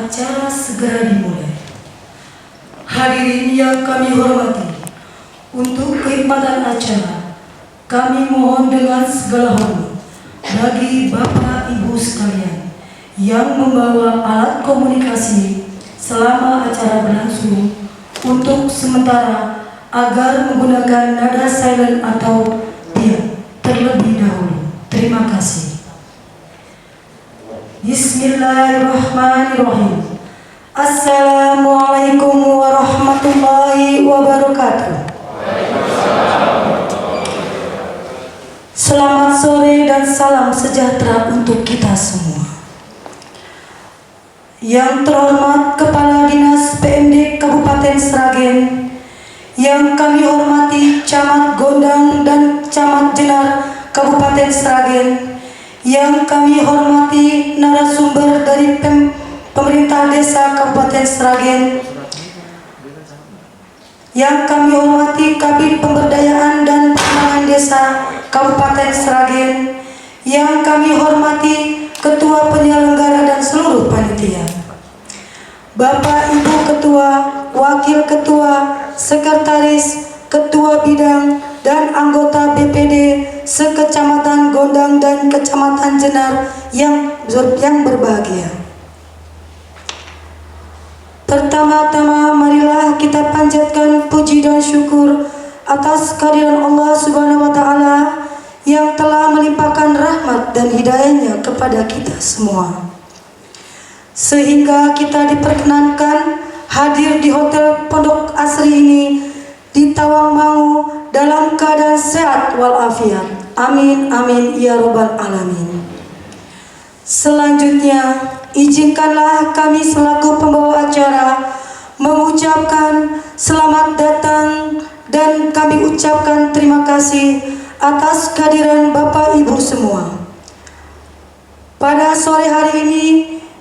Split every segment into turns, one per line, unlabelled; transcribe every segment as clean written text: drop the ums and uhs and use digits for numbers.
acara segera dimulai. Hadirin yang kami hormati, untuk keikmatan acara, kami mohon dengan segala hormat bagi Bapak Ibu sekalian yang membawa alat komunikasi selama acara berlangsung untuk sementara agar menggunakan nada silent atau diam terlebih dahulu. Terima kasih. Bismillahirrahmanirrahim. Assalamualaikum warahmatullahi wabarakatuh. Selamat sore dan salam sejahtera untuk kita semua. Yang terhormat Kepala Dinas PMD Kabupaten Sragen, yang kami hormati Camat Gondang dan Camat Jenar Kabupaten Sragen, yang kami hormati narasumber dari pemerintah desa Kabupaten Sragen, yang kami hormati Kabid Pemberdayaan dan Pengembangan Desa Kabupaten Sragen, yang kami hormati Ketua Penyelenggara dan seluruh panitia, Bapak Ibu Ketua, Wakil Ketua, Sekretaris, Ketua Bidang, dan anggota BPD sekecamatan Gondang dan Kecamatan Jenar yang berbahagia. Pertama-tama marilah kita panjatkan puji dan syukur atas kehadiran Allah Subhanahu wa Ta'ala yang telah melimpahkan rahmat dan hidayahnya kepada kita semua, sehingga kita diperkenankan hadir di Hotel Pondok Asri ini di Tawangmangu dalam keadaan sehat walafiat. Amin amin ya robbal alamin. Selanjutnya, izinkanlah kami selaku pembawa acara mengucapkan selamat datang dan kami ucapkan terima kasih atas kehadiran Bapak Ibu semua pada sore hari ini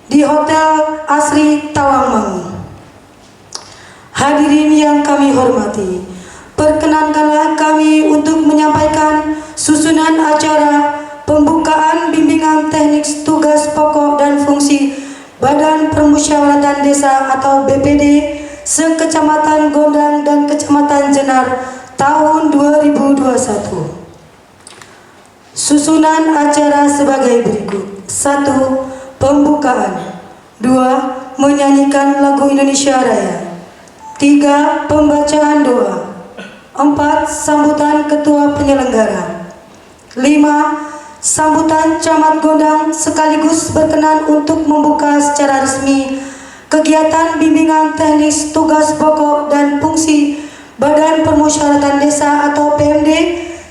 di Hotel Asri Tawangmangu. Hadirin yang kami hormati, perkenankanlah kami untuk menyampaikan susunan acara pembukaan bimbingan teknik tugas pokok dan fungsi Badan Permusyawaratan Desa atau BPD sekecamatan Gondang dan Kecamatan Jenar tahun 2021. Susunan acara sebagai berikut: 1. Pembukaan. 2. Menyanyikan lagu Indonesia Raya. 3. Pembacaan doa. 4. Sambutan Ketua Penyelenggara. 5. Sambutan Camat Gondang sekaligus berkenan untuk membuka secara resmi kegiatan bimbingan teknis tugas pokok dan fungsi Badan Permusyawaratan Desa atau PMD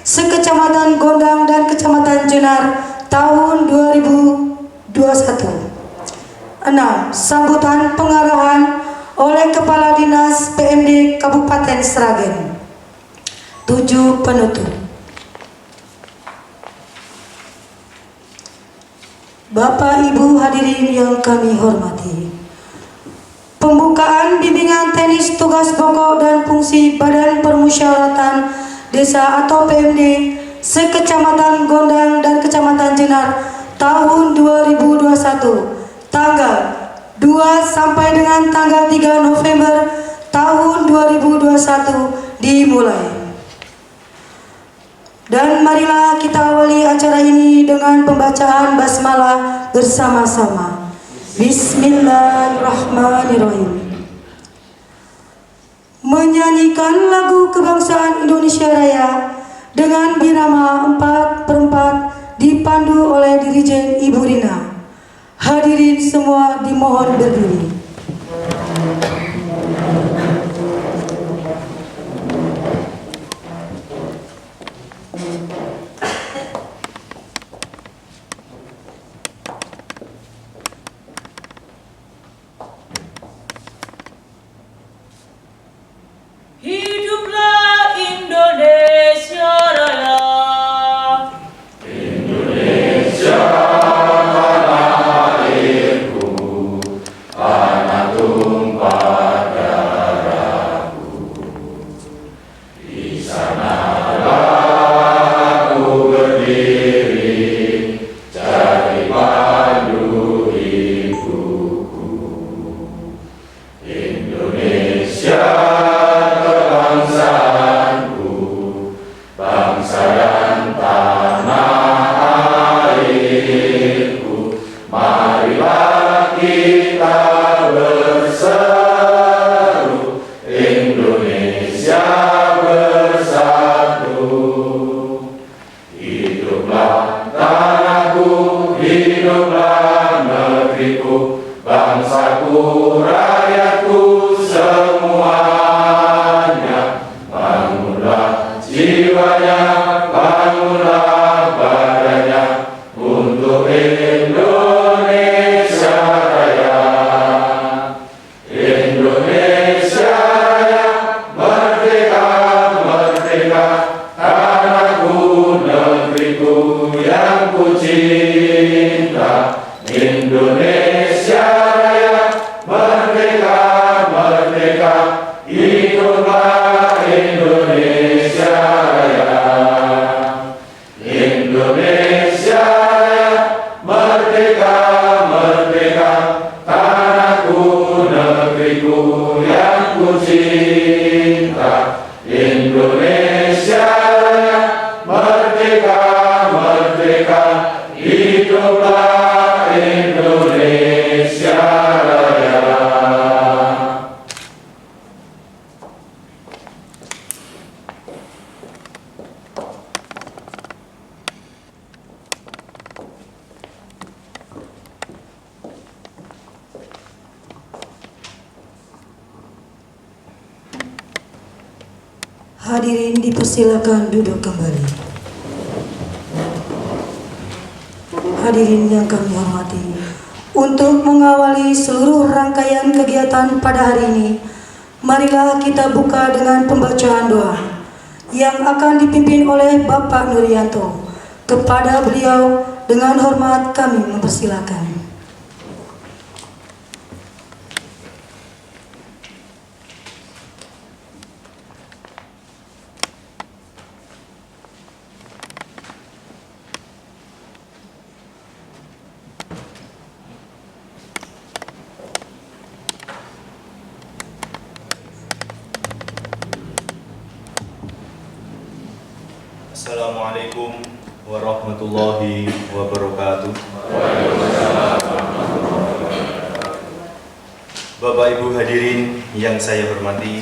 sekecamatan Gondang dan Kecamatan Jenar tahun 2021. 6. Sambutan pengarahan oleh Kepala Dinas PMD Kabupaten Sragen. 7. Penutup. Bapak Ibu hadirin yang kami hormati, pembukaan bimbingan teknis tugas pokok dan fungsi Badan Permusyawaratan Desa atau PMD sekecamatan Gondang dan Kecamatan Jenar tahun 2021 tanggal 2 sampai dengan tanggal 3 November tahun 2021 dimulai. Dan marilah kita awali acara ini dengan pembacaan basmalah bersama-sama. Bismillahirrahmanirrahim. Menyanyikan lagu kebangsaan Indonesia Raya dengan birama 4/4 dipandu oleh Dirijen Ibu Rina. Hadirin semua dimohon berdiri.
Hiduplah Indonesia Raya. tanahku, hiduplah negeriku, bangsaku, rakyatku semuanya. Bangunlah jiwanya, bangunlah badannya, untuk Indonesia Raya. Indonesia Raya, merdeka, merdeka, tanahku, negeriku yang ku cinta. Indonesia Raya, merdeka, merdeka, hiduplah Indonesia Raya. Indonesia Raya, merdeka, merdeka, tanahku, negeriku yang ku cinta. Indonesia Raya, merdeka, merdeka, hiduplah Indonesia Raya.
Hadirin dipersilakan duduk kembali. Hadirin yang kami hormati, untuk mengawali seluruh rangkaian kegiatan pada hari ini, marilah kita buka dengan pembacaan doa yang akan dipimpin oleh Bapak Nuryanto. Kepada beliau dengan hormat kami mempersilakan.
Assalamualaikum warahmatullahi wabarakatuh. Bapak Ibu hadirin yang saya hormati,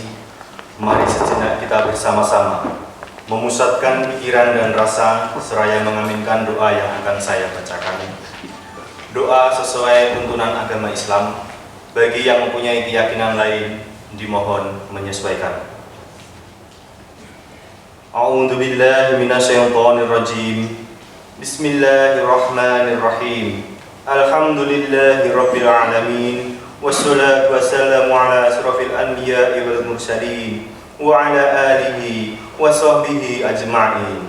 mari sejenak kita bersama-sama memusatkan pikiran dan rasa seraya mengaminkan doa yang akan saya bacakan. Doa sesuai tuntunan agama Islam. Bagi yang mempunyai keyakinan lain, dimohon menyesuaikan. A'udzu billahi minasyaitonir rajim. Bismillahirrahmanirrahim. Alhamdulillahirabbil alamin. Wassalatu wassalamu ala asrofil anbiya'i wal mursalin wa ala alihi wa sahbihi ajma'in.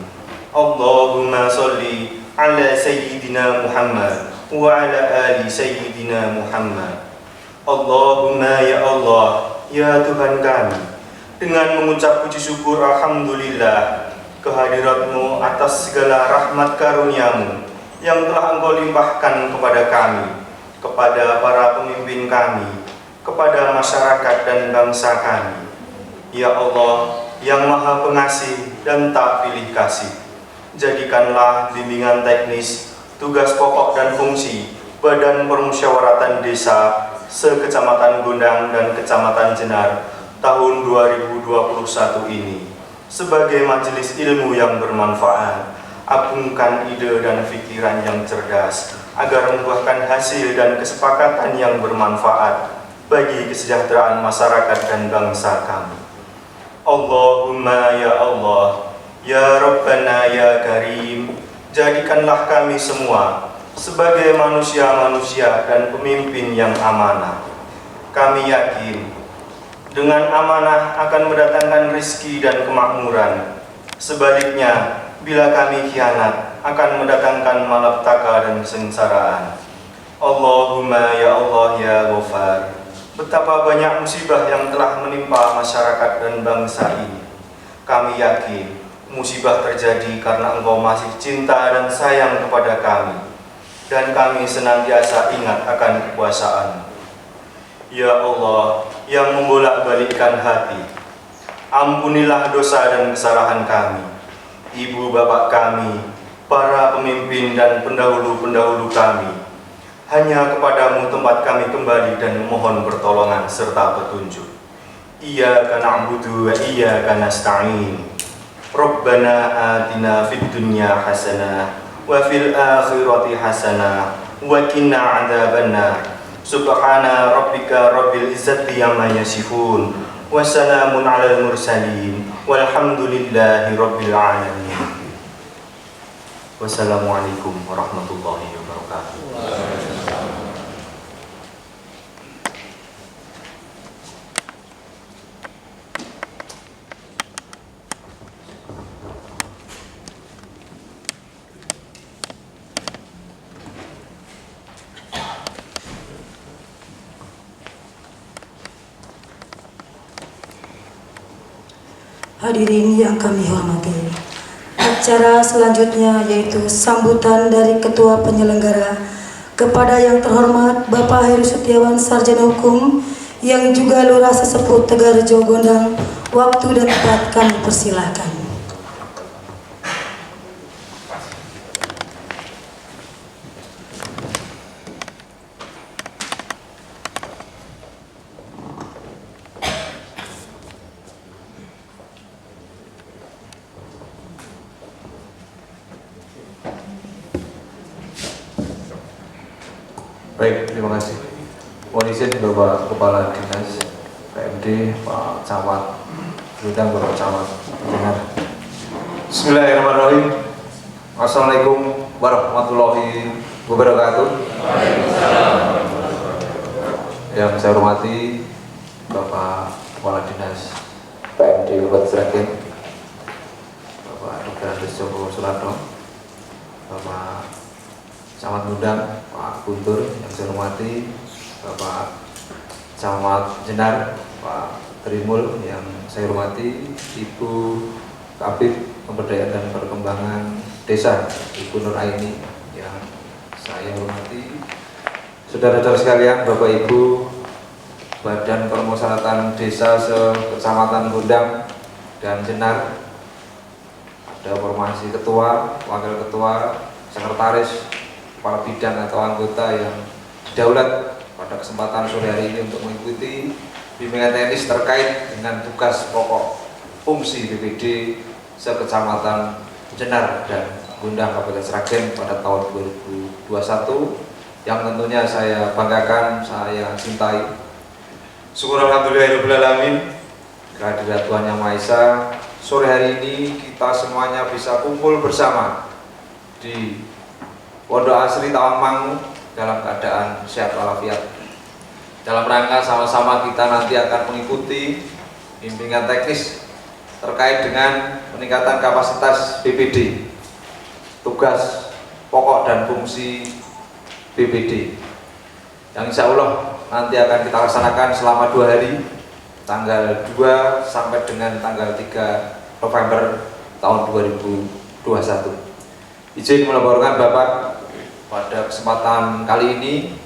Allahumma sholli ala sayyidina Muhammad wa ala ali sayyidina Muhammad. Allahumma ya Allah, ya Tuhan kami, dengan mengucap puji syukur alhamdulillah kehadirat-Mu atas segala rahmat karunia-Mu yang telah Engkau limpahkan kepada kami, kepada para pemimpin kami, kepada masyarakat dan bangsa kami. Ya Allah yang Maha Pengasih dan tak pilih kasih, jadikanlah bimbingan teknis, tugas pokok dan fungsi Badan Permusyawaratan Desa se-Kecamatan Gondang dan Kecamatan Jenar tahun 2021 ini sebagai majelis ilmu yang bermanfaat. Agungkan ide dan pikiran yang cerdas agar membuahkan hasil dan kesepakatan yang bermanfaat bagi kesejahteraan masyarakat dan bangsa kami. Allahumma ya Allah, ya Rabbana ya Karim, jadikanlah kami semua sebagai manusia-manusia dan pemimpin yang amanah. Kami yakin dengan amanah akan mendatangkan rizki dan kemakmuran. Sebaliknya, bila kami khianat, akan mendatangkan malapetaka dan kesengsaraan. Allahumma ya Allah ya Ghafar, betapa banyak musibah yang telah menimpa masyarakat dan bangsa ini. Kami yakin musibah terjadi karena Engkau masih cinta dan sayang kepada kami, dan kami senantiasa ingat akan kekuasaan. Ya Allah yang membolak-balikkan hati, ampunilah dosa dan kesalahan kami, ibu bapak kami, para pemimpin dan pendahulu-pendahulu kami. Hanya kepadamu tempat kami kembali dan memohon pertolongan serta petunjuk. Iyyaka na'budu wa iyyaka nasta'in. Rabbana atina fid dunya hasanah wa fil akhirati hasanah wa qina adzabannar. Subhana rabbika rabbil izzati amma yasifun wa salamun alal mursalin walhamdulillahi rabbil alamin. Wassalamualaikum warahmatullahi wabarakatuh.
Hadirin yang kami hormati, acara selanjutnya yaitu sambutan dari Ketua Penyelenggara kepada yang terhormat Bapak Heru Setiawan Sarjana Hukum yang juga Lurah Sesepuh Tegarrejo Gondang. Waktu dan tempat kami persilahkan.
Baik, terima kasih. Mohon izin Bapak Kepala Dinas PMD, Pak Camat Gondang, Bapak Camat Jenar. Bismillahirrahmanirrahim. Assalamualaikum warahmatullahi wabarakatuh. Yang saya hormati Bapak Kepala Dinas PMD Kabupaten Sragen, Bapak Dr. Joko Sularno, Bapak Camat Gondang, Pak Guntur, yang saya hormati Bapak Camat Jenar, Pak Trimul, yang saya hormati Ibu Kabid Pemberdayaan dan Perkembangan Desa, Ibu Nur Aini, yang saya hormati saudara-saudara sekalian, Bapak Ibu Badan Permusyawaratan Desa se-Kecamatan Gondang dan Jenar, ada formasi ketua, wakil ketua, sekretaris, kepala bidang atau anggota yang didaulat pada kesempatan sore hari ini untuk mengikuti bimbingan teknis terkait dengan tugas pokok fungsi BPD se-Kecamatan Jenar dan Gondang Kabupaten Sragen pada tahun 2021 yang tentunya saya banggakan, saya cintai. Syukur alhamdulillahirabbil alamin, kehadirat Tuhan Yang Maha Esa, sore hari ini kita semuanya bisa kumpul bersama di Pondok Asri Tawangmangu dalam keadaan sehat walafiat. Dalam rangka sama-sama kita nanti akan mengikuti bimbingan teknis terkait dengan peningkatan kapasitas BPD, tugas pokok dan fungsi BPD, yang insya Allah nanti akan kita laksanakan selama 2 hari, tanggal 2 sampai dengan tanggal 3 November tahun 2021. Izin melaporkan Bapak, pada kesempatan kali ini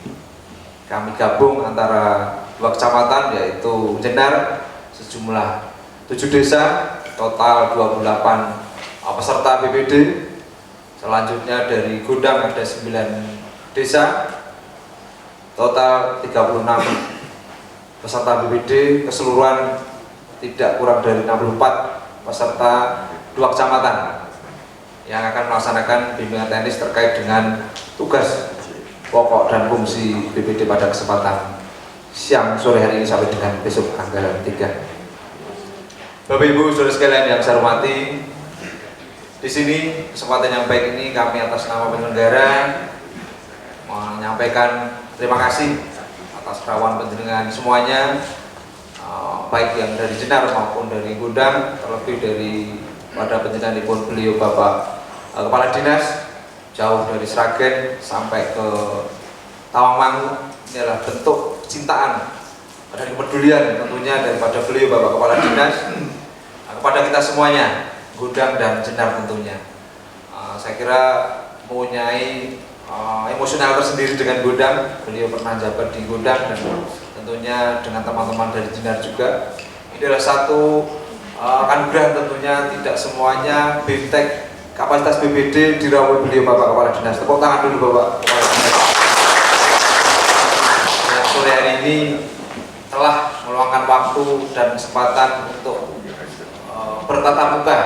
kami gabung antara 2 kecamatan yaitu Jenar sejumlah 7 desa, total 28 peserta BPD. Selanjutnya dari Gondang ada 9 desa, total 36 peserta BPD, keseluruhan tidak kurang dari 64 peserta 2 kecamatan yang akan melaksanakan bimbingan teknis terkait dengan tugas pokok dan fungsi BPD pada kesempatan siang sore hari ini sampai dengan besok tanggal 3. Bapak Ibu saudara sekalian yang saya hormati, di sini kesempatan yang baik ini kami atas nama penyelenggara menyampaikan terima kasih atas kerawan penjenengan semuanya, baik yang dari Jenar maupun dari Gondang, terlebih dari pada penjenengan pun beliau Bapak Kepala Dinas jauh dari Sragen sampai ke Tawangmangu. Ini adalah bentuk kecintaan dan kepedulian tentunya daripada beliau Bapak Kepala Dinas kepada kita semuanya, Gondang dan Jenar tentunya. Saya kira mempunyai emosional tersendiri dengan Gondang. Beliau pernah jabat di Gondang dan tentunya dengan teman-teman dari Jenar juga. Ini adalah satu anugerah tentunya, tidak semuanya BIMTEK kapasitas BPD dirawat beliau Bapak Kepala Dinas. Tepuk tangan dulu Bapak Kepala Dinas. Yang sore hari ini telah meluangkan waktu dan kesempatan untuk bertatap muka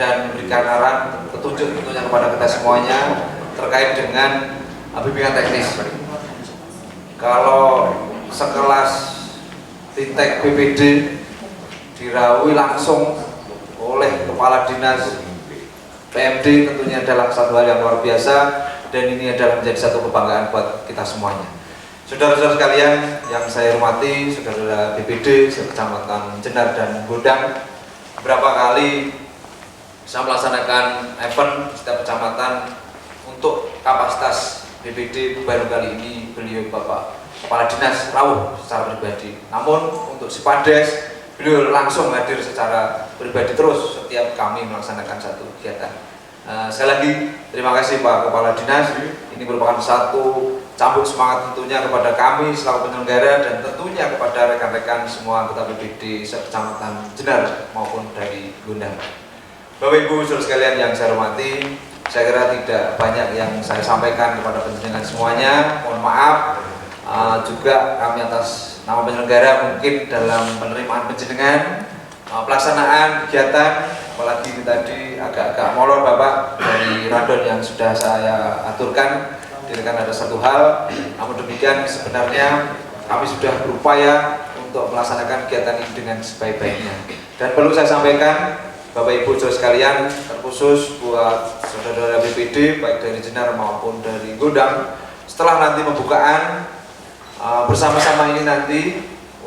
dan memberikan arahan petunjuk tentunya kepada kita semuanya terkait dengan bimbingan teknis. Kalau sekelas Tintek BPD diraui langsung oleh Kepala Dinas PMD tentunya adalah satu hal yang luar biasa, dan ini adalah menjadi satu kebanggaan buat kita semuanya. Saudara-saudara sekalian yang saya hormati, saudara BPD Kecamatan Jenar dan Gondang, beberapa kali saya melaksanakan event setiap kecamatan untuk kapasitas BPD. Baru kali ini beliau Bapak Kepala Dinas rawuh secara pribadi. Namun untuk Sipades beliau langsung hadir secara pribadi terus setiap kami melaksanakan satu kegiatan. Sekali lagi terima kasih Pak Kepala Dinas. Ini merupakan satu cambuk semangat tentunya kepada kami selaku penyelenggara dan tentunya kepada rekan-rekan semua anggota BPD Kecamatan Jenar maupun dari Gondang. Bapak Ibu saudara sekalian yang saya hormati, saya kira tidak banyak yang saya sampaikan kepada penjenengan semuanya. Mohon maaf juga kami atas nama penyelenggara mungkin dalam penerimaan penjenengan pelaksanaan kegiatan, apalagi tadi agak-agak molor Bapak dari radon yang sudah saya aturkan, dikarenakan ada satu hal. Namun demikian sebenarnya kami sudah berupaya untuk melaksanakan kegiatan ini dengan sebaik-baiknya. Dan perlu saya sampaikan Bapak Ibu saudara sekalian, terkhusus buat saudara-saudara BPD baik dari Jenar maupun dari Gondang, setelah nanti pembukaan bersama-sama ini nanti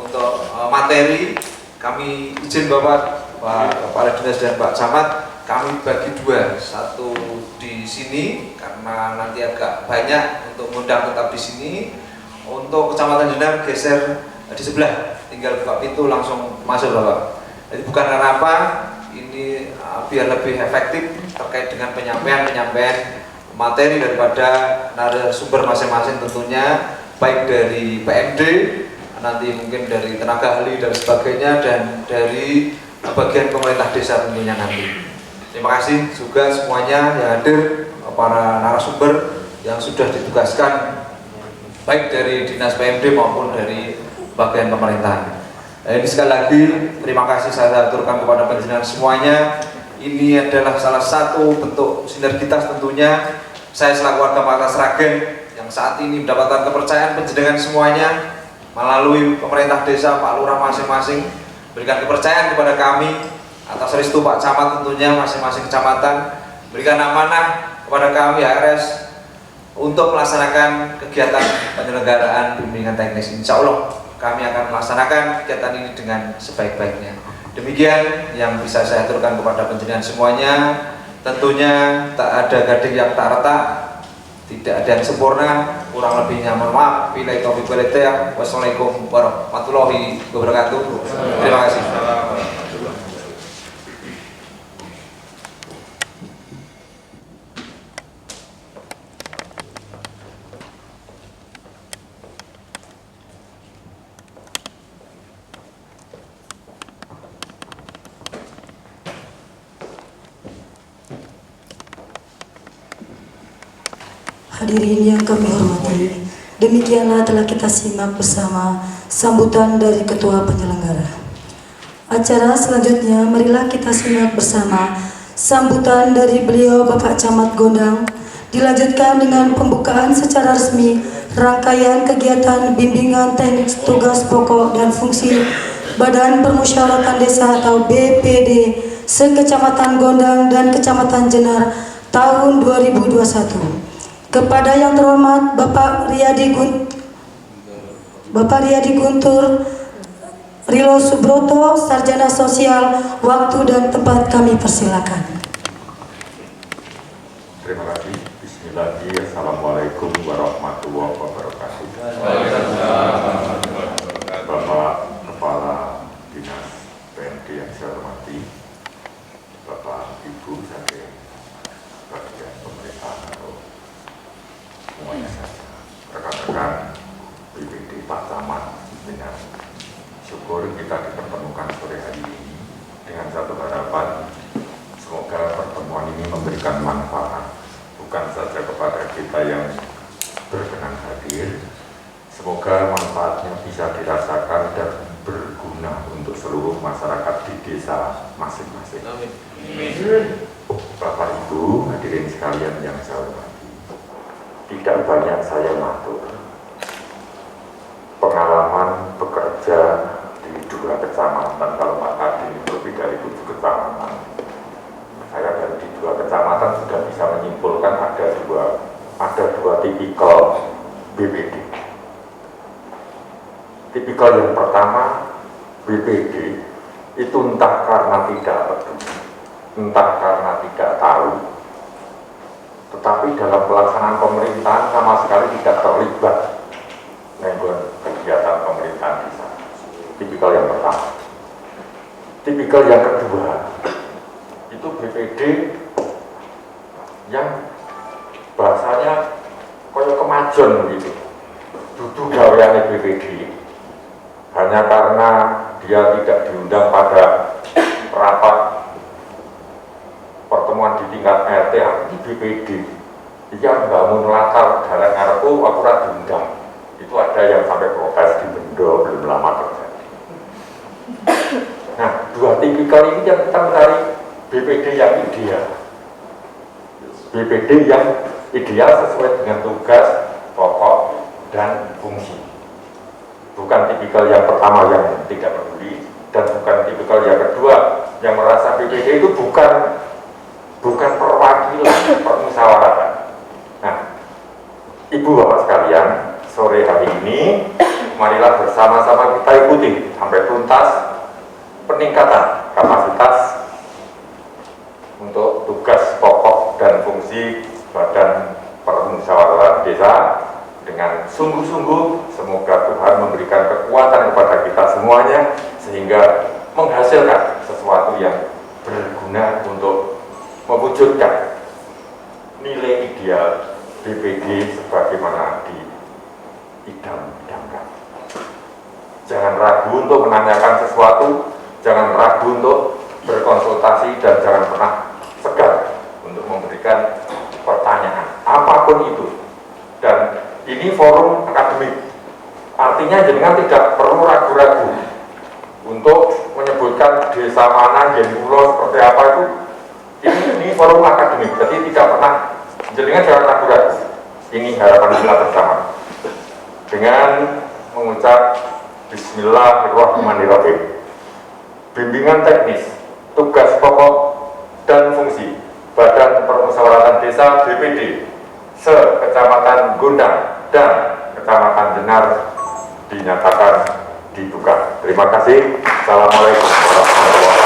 untuk materi, kami izin Bapak Kepala Dinas dan Pak Camat, kami bagi dua, satu di sini karena nanti agak banyak untuk mengundang tetap di sini. Untuk Kecamatan Jenar geser di sebelah, tinggal buka pintu langsung masuk Bapak. Jadi bukan karena apa, ini biar lebih efektif terkait dengan penyampaian materi daripada narasumber masing-masing tentunya, baik dari PMD, nanti mungkin dari tenaga ahli dan sebagainya, dan dari bagian pemerintah desa tentunya nanti. Terima kasih juga semuanya yang hadir, para narasumber yang sudah ditugaskan baik dari Dinas PMD maupun dari bagian pemerintahan. Ini sekali lagi terima kasih saya aturkan kepada penjenengan semuanya. Ini adalah salah satu bentuk sinergitas tentunya. Saya selaku warga Makassar Sragen yang saat ini mendapatkan kepercayaan penjenengan semuanya melalui pemerintah desa, Pak Lurah masing-masing berikan kepercayaan kepada kami atas restu Pak Camat tentunya masing-masing kecamatan, berikan amanah kepada kami HRS untuk melaksanakan kegiatan penyelenggaraan bimbingan teknis. Insya Allah kami akan melaksanakan kegiatan ini dengan sebaik-baiknya. Demikian yang bisa saya aturkan kepada penjenengan semuanya. Tentunya tak ada gading yang tak retak, tidak ada yang sempurna, kurang lebihnya mohon maaf. Billahi taufiq wal hidayah. Wassalamualaikum warahmatullahi wabarakatuh. Terima kasih.
Hadirin yang kami hormati, demikianlah telah kita simak bersama sambutan dari Ketua Penyelenggara. Acara selanjutnya marilah kita simak bersama sambutan dari beliau Bapak Camat Gondang, dilanjutkan dengan pembukaan secara resmi rangkaian kegiatan bimbingan teknik tugas pokok dan fungsi Badan Permusyawaratan Desa atau BPD se-Kecamatan Gondang dan Kecamatan Jenar tahun 2021. Kepada yang terhormat Bapak Riyadi Guntur Rilo Subroto, Sarjana Sosial, waktu dan tempat kami persilakan.
Terima kasih. Bismillahirrahmanirrahim. Assalamualaikum warahmatullahi wabarakatuh. Bapak Kepala Dinas PMD yang saya hormati, Bapak Ibu saking bagian pemerintahan atau semuanya saja, rekan-rekan BPD Pak Camat, dengan syukur kita dipertemukan sore hari ini dengan satu harapan, semoga pertemuan ini memberikan manfaat bukan saja kepada kita yang berkenan hadir, semoga manfaatnya bisa dirasakan dan berguna untuk seluruh masyarakat di desa masing-masing. Bapak Ibu hadirin sekalian yang saya hormati, tidak banyak saya matur pengalaman bekerja di 2 kecamatan. Kalau Pak Kadin lebih dari 7 kecamatan, saya dari di 2 kecamatan sudah bisa menyimpulkan ada dua tipikal BPD. Tipikal yang pertama, BPD itu entah karena tidak peduli, entah karena tidak tahu, tetapi dalam pelaksanaan pemerintahan sama sekali tidak terlibat dengan kegiatan pemerintahan di sana. Tipikal yang pertama. Tipikal yang kedua, itu BPD yang bahasanya koyo kemajon begitu. Duduk gaweane BPD hanya karena dia tidak diundang pada rapat pertemuan di tingkat RT di BPD. Dia bangun latar dalam RU aku diundang. Itu ada yang sampai protes di Bendo, belum lama terjadi. Nah, 2 tipikal ini yang kita mencari BPD yang ideal. BPD yang ideal sesuai dengan tugas, pokok, dan fungsi. Bukan tipikal yang pertama yang tidak peduli, dan bukan tipikal yang kedua yang merasa BPD itu bukan perwakilan, permusyawaratan. Nah, Ibu Bapak sekalian, sore hari ini marilah bersama-sama kita ikuti sampai tuntas peningkatan kapasitas untuk tugas pokok dan fungsi Badan Permusyawaratan Desa dengan sungguh-sungguh. Semoga Tuhan memberikan kekuatan kepada kita semuanya sehingga menghasilkan sesuatu yang berguna untuk mewujudkan nilai ideal BPD sebagaimana diidam-idamkan. Jangan ragu untuk menanyakan sesuatu, jangan ragu untuk berkonsultasi, dan jangan pernah segan untuk memberikan pertanyaan apapun itu. Dan ini forum akademik, artinya jenengan tidak perlu ragu-ragu untuk menyebutkan desa mana, jadi pulau seperti apa itu. Ini forum akademik, jadi tidak pernah jenengan jangan ragu-ragu. Ini harapan kita bersama. Dengan mengucap Bismillahirrahmanirrahim. Bimbingan teknis, tugas pokok dan fungsi Badan Permusyawaratan Desa BPD se-Kecamatan Gondang dan Kecamatan Jenar dinyatakan dibuka. Terima kasih. Assalamualaikum warahmatullahi wabarakatuh.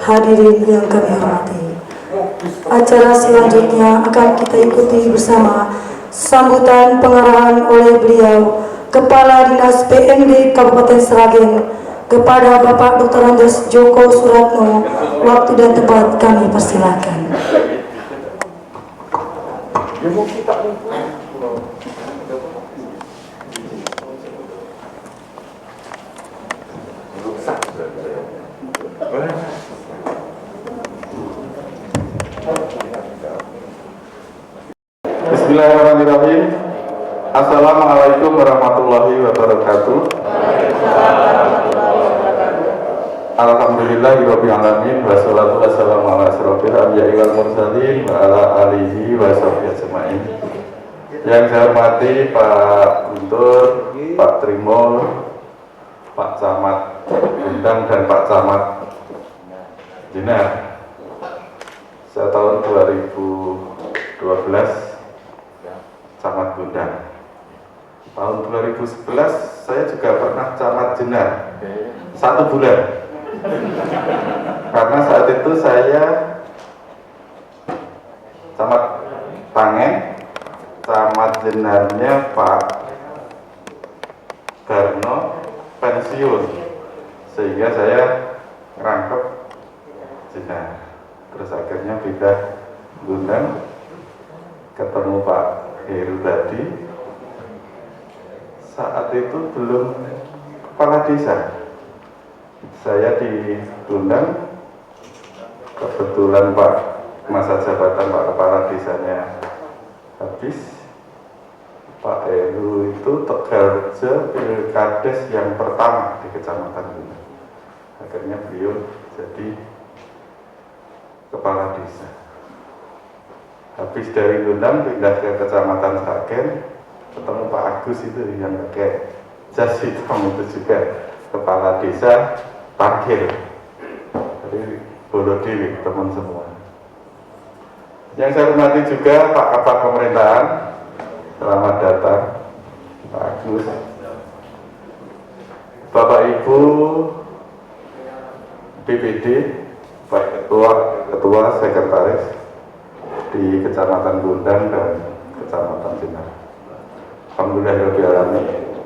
Hadirin yang kami hormati, acara selanjutnya akan kita ikuti bersama sambutan pengarahan oleh beliau Kepala Dinas PMD Kabupaten Sragen kepada Bapak Dr. Andes Joko Suratno. Waktu dan tempat kami persilakan.
Bismillahirrahmanirrahim. Assalamualaikum warahmatullahi wabarakatuh. Alhamdulillahirabbil alamin wassalatu wassalamu ala asyrofil anbiya'i wal mursalin wa ala alihi wa sahbihi ajmain. Yang saya hormati Pak Guntur, Pak Trimol, Pak Camat Gondang dan Pak Camat Jenar. Saya tahun 2012 Camat Gondang. Tahun 2011 saya juga pernah Camat Jenar 1 bulan. Karena saat itu saya Camat Tangen, Camat Jenarnya Pak Garno pensiun, sehingga saya ngerangkep Jenar. Terus akhirnya pindah Gondang, ketemu Pak Heru tadi. saat itu belum kepala desa. Saya diundang, kebetulan Pak masa jabatan Pak Kepala Desanya habis. Pak Heru itu Tegalrejo Pilkades yang pertama di Kecamatan Gundang. Akhirnya beliau jadi kepala desa. Habis dari Gundang pindah ke Kecamatan Sragen, ketemu Pak Agus itu yang pakai jas hitam itu juga kepala desa Parkir. Jadi Bolodewi, teman semua. Yang saya hormati juga Pak Kepala Pemerintahan, selamat datang Pak Agus, Bapak Ibu BPD, Pak Ketua Sekretaris di Kecamatan Gundang dan Kecamatan Sinar. Alhamdulillahirrahmanirrahim,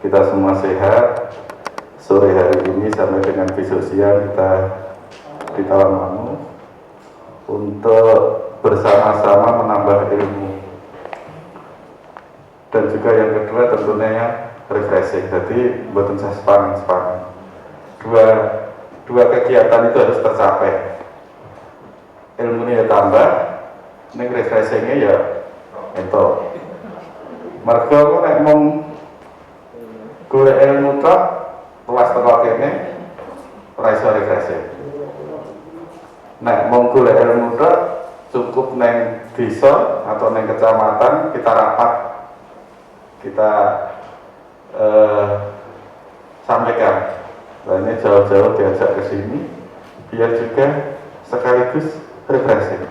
kita semua sehat. Sore hari ini sampai dengan besok siang kita di Tawangmangu untuk bersama-sama menambah ilmu. Dan juga yang kedua tentunya refreshing. Jadi buatan saya sepaneng. Dua kegiatan itu harus tercapai. Ilmunya tambah, ini refreshingnya ya itu. Mereka nek mung golek ilmu tok luas teko kene ora iso refreshing. Nek mung golek ilmu tok cukup neng desa atau neng kecamatan kita rapat, kita sampaikan. Nah, ini jauh-jauh diajak ke sini biar juga sekaligus refreshing.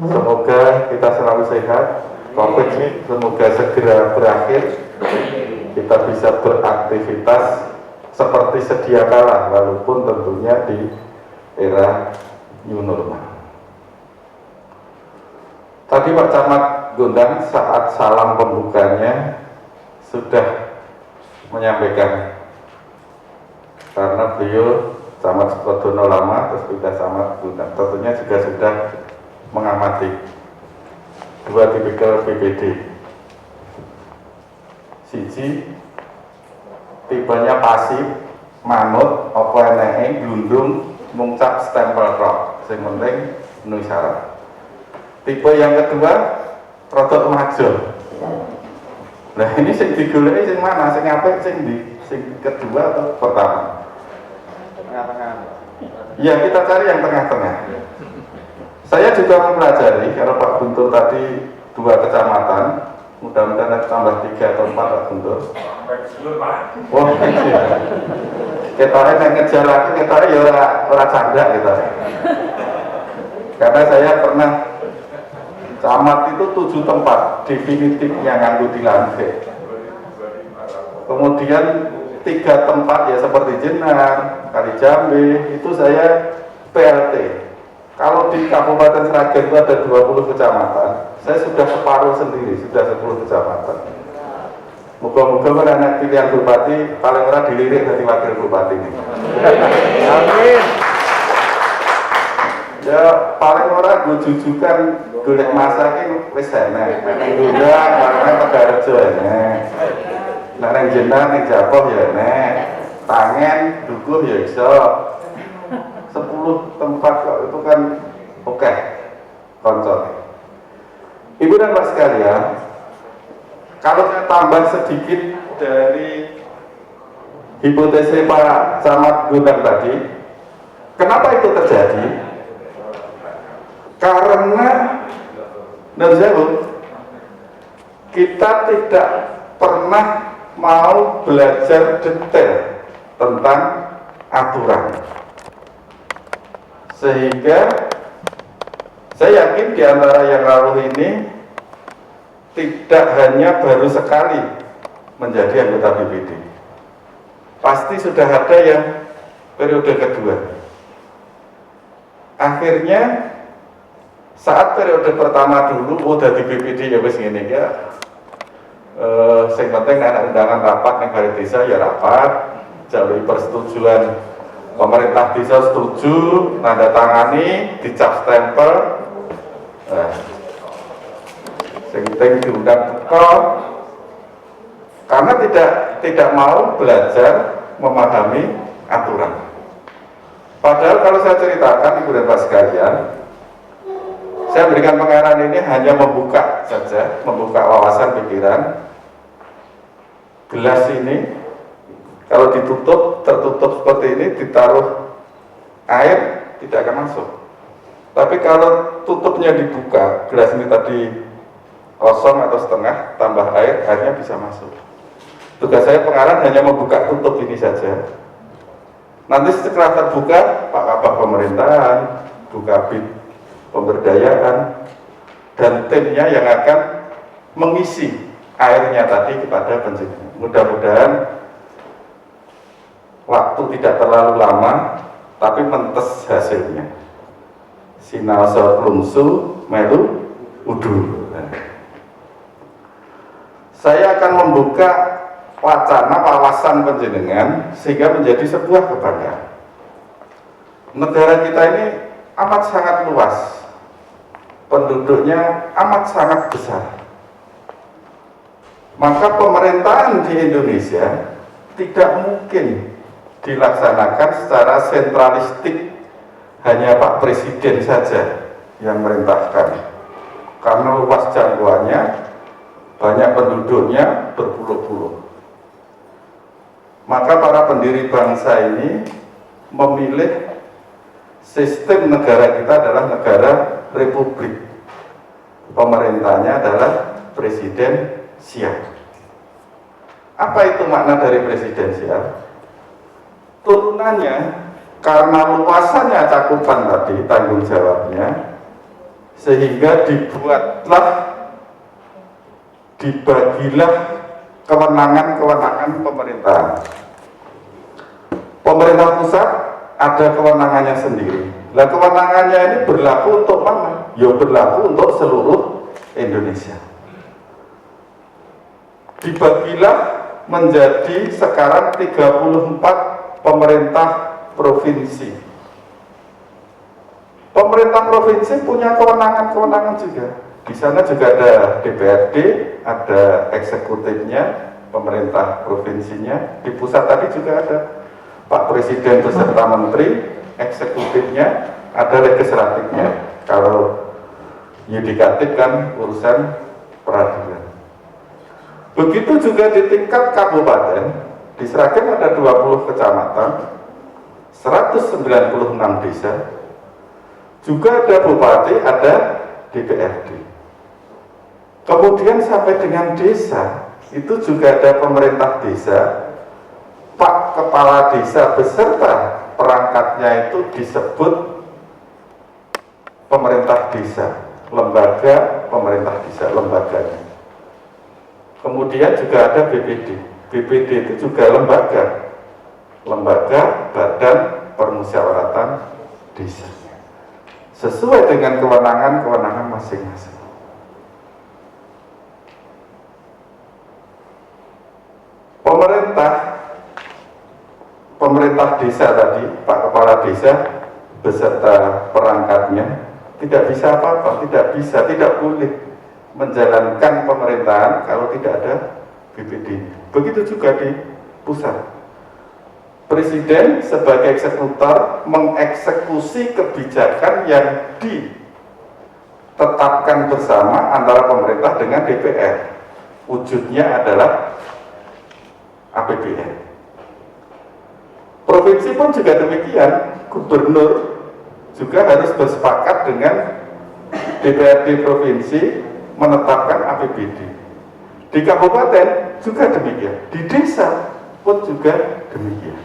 Semoga kita selalu sehat, COVID semoga segera berakhir, kita bisa beraktivitas seperti sedia kala, walaupun tentunya di era new normal. Tadi Pak Camat Gundang saat salam pembukanya sudah menyampaikan, karena beliau Camat Sukodono lama terus pindah Camat Gundang, tentunya juga sudah mengamati dua tipikal BPD. Siji tipenya pasif, manut, apa eneke glundung mungcap stempel tok, sing penting menuhi syarat. Tipe yang kedua rodok maju. Nah ini sing digoleki sing mana? Sing apik sing di sing kedua atau pertama? Tengah-tengah. Ya kita cari yang tengah-tengah. Saya juga mempelajari kalau Pak Guntur tadi 2 kecamatan, mudah-mudahan tambah 3 atau 4 Pak Guntur. Wah, kita yang ngejar aku, kita ya ora canda kita. Karena saya pernah camat itu 7 tempat definitif yang nganggo dilantik. Kemudian 3 tempat ya seperti Jenar, Kalijambe, itu saya PLT. Kalau di Kabupaten Sragen itu ada 20 kecamatan, saya sudah separuh sendiri, sudah 10 kecamatan. Moga-moga anak pilihan bupati paling ora dilirik dari wakil bupati ini. Amin. Ya paling ora gue jujukan golek masa ki wis enek. Nek Gundang, nek Tegalrejo enek. Nek nang Jenar, ning Japoh ya enek. Tangen, Dukuh ya iso. 10 tempat kok itu kan oke. Konco. Ibu dan Pak sekalian, kalau saya tambah sedikit dari hipotesis Pak Camat Gundang tadi, kenapa itu terjadi? Karena kita tidak pernah mau belajar detail tentang aturan, sehingga saya yakin di antara yang lalu ini tidak hanya baru sekali menjadi anggota BPD, pasti sudah ada yang periode kedua. Akhirnya saat periode pertama dulu udah di BPD ya wis ngene ya. Sing penting anak undangan rapat ning balai desa ya rapat, jalur persetujuan pemerintah desa setuju, tanda tangani, dicap stempel. Sing penting diundang teko. Karena tidak mau belajar memahami aturan. Padahal kalau saya ceritakan Ibu dan Bapak sekalian, saya berikan pengarahan ini hanya membuka saja, membuka wawasan pikiran. Gelas ini kalau ditutup, tertutup seperti ini, ditaruh air, tidak akan masuk. Tapi kalau tutupnya dibuka, gelas ini tadi kosong atau setengah, tambah air, airnya bisa masuk. Tugas saya pengarahan hanya membuka tutup ini saja. Nanti setelah terbuka, Pak Kabag Pemerintahan, Bu Kabid Pemberdayaan, dan timnya yang akan mengisi airnya tadi kepada penjenengan. Mudah-mudahan waktu tidak terlalu lama, tapi mentes hasilnya. Sinal plungsu melu udu. Saya akan membuka wacana wawasan penjenengan sehingga menjadi sebuah kebanggaan. Negara kita ini amat sangat luas, penduduknya amat sangat besar. Maka pemerintahan di Indonesia tidak mungkin dilaksanakan secara sentralistik, hanya Pak Presiden saja yang merintahkan, karena luas jangkauannya, banyak penduduknya, berpuluh-puluh. Maka para pendiri bangsa ini memilih sistem negara kita adalah negara republik. Pemerintahnya adalah presidensial. Apa itu makna dari presidensial? Turunannya, karena luasannya cakupan tadi, tanggung jawabnya, sehingga dibagilah kewenangan-kewenangan pemerintahan. Pemerintah pusat ada kewenangannya sendiri. Nah, kewenangannya ini berlaku untuk mana? Ya berlaku untuk seluruh Indonesia. Dibagilah menjadi sekarang 34 pemerintah provinsi. Pemerintah provinsi punya kewenangan-kewenangan juga. Di sana juga ada DPRD, ada eksekutifnya, pemerintah provinsinya. Di pusat tadi juga ada Pak Presiden beserta menteri, eksekutifnya, ada legislatifnya. Kalau yudikatif kan urusan peradilan. Begitu juga di tingkat kabupaten, di Sragen ada 20 kecamatan, 196 desa, juga ada bupati, ada DPRD. Kemudian sampai dengan desa, itu juga ada pemerintah desa, Pak Kepala Desa beserta perangkatnya itu disebut pemerintah desa, lembaga pemerintah desa, lembaganya. Kemudian juga ada BPD. BPD itu juga lembaga Badan Permusyawaratan Desa. Sesuai dengan kewenangan masing-masing. Pemerintah desa tadi, Pak Kepala Desa beserta perangkatnya tidak bisa apa-apa, tidak boleh menjalankan pemerintahan kalau tidak ada BPD. Begitu juga di pusat. Presiden sebagai eksekutor mengeksekusi kebijakan yang ditetapkan bersama antara pemerintah dengan DPR. Wujudnya adalah APBN. Provinsi pun juga demikian, gubernur juga harus bersepakat dengan DPRD provinsi menetapkan APBD. Di kabupaten juga demikian, di desa pun juga demikian.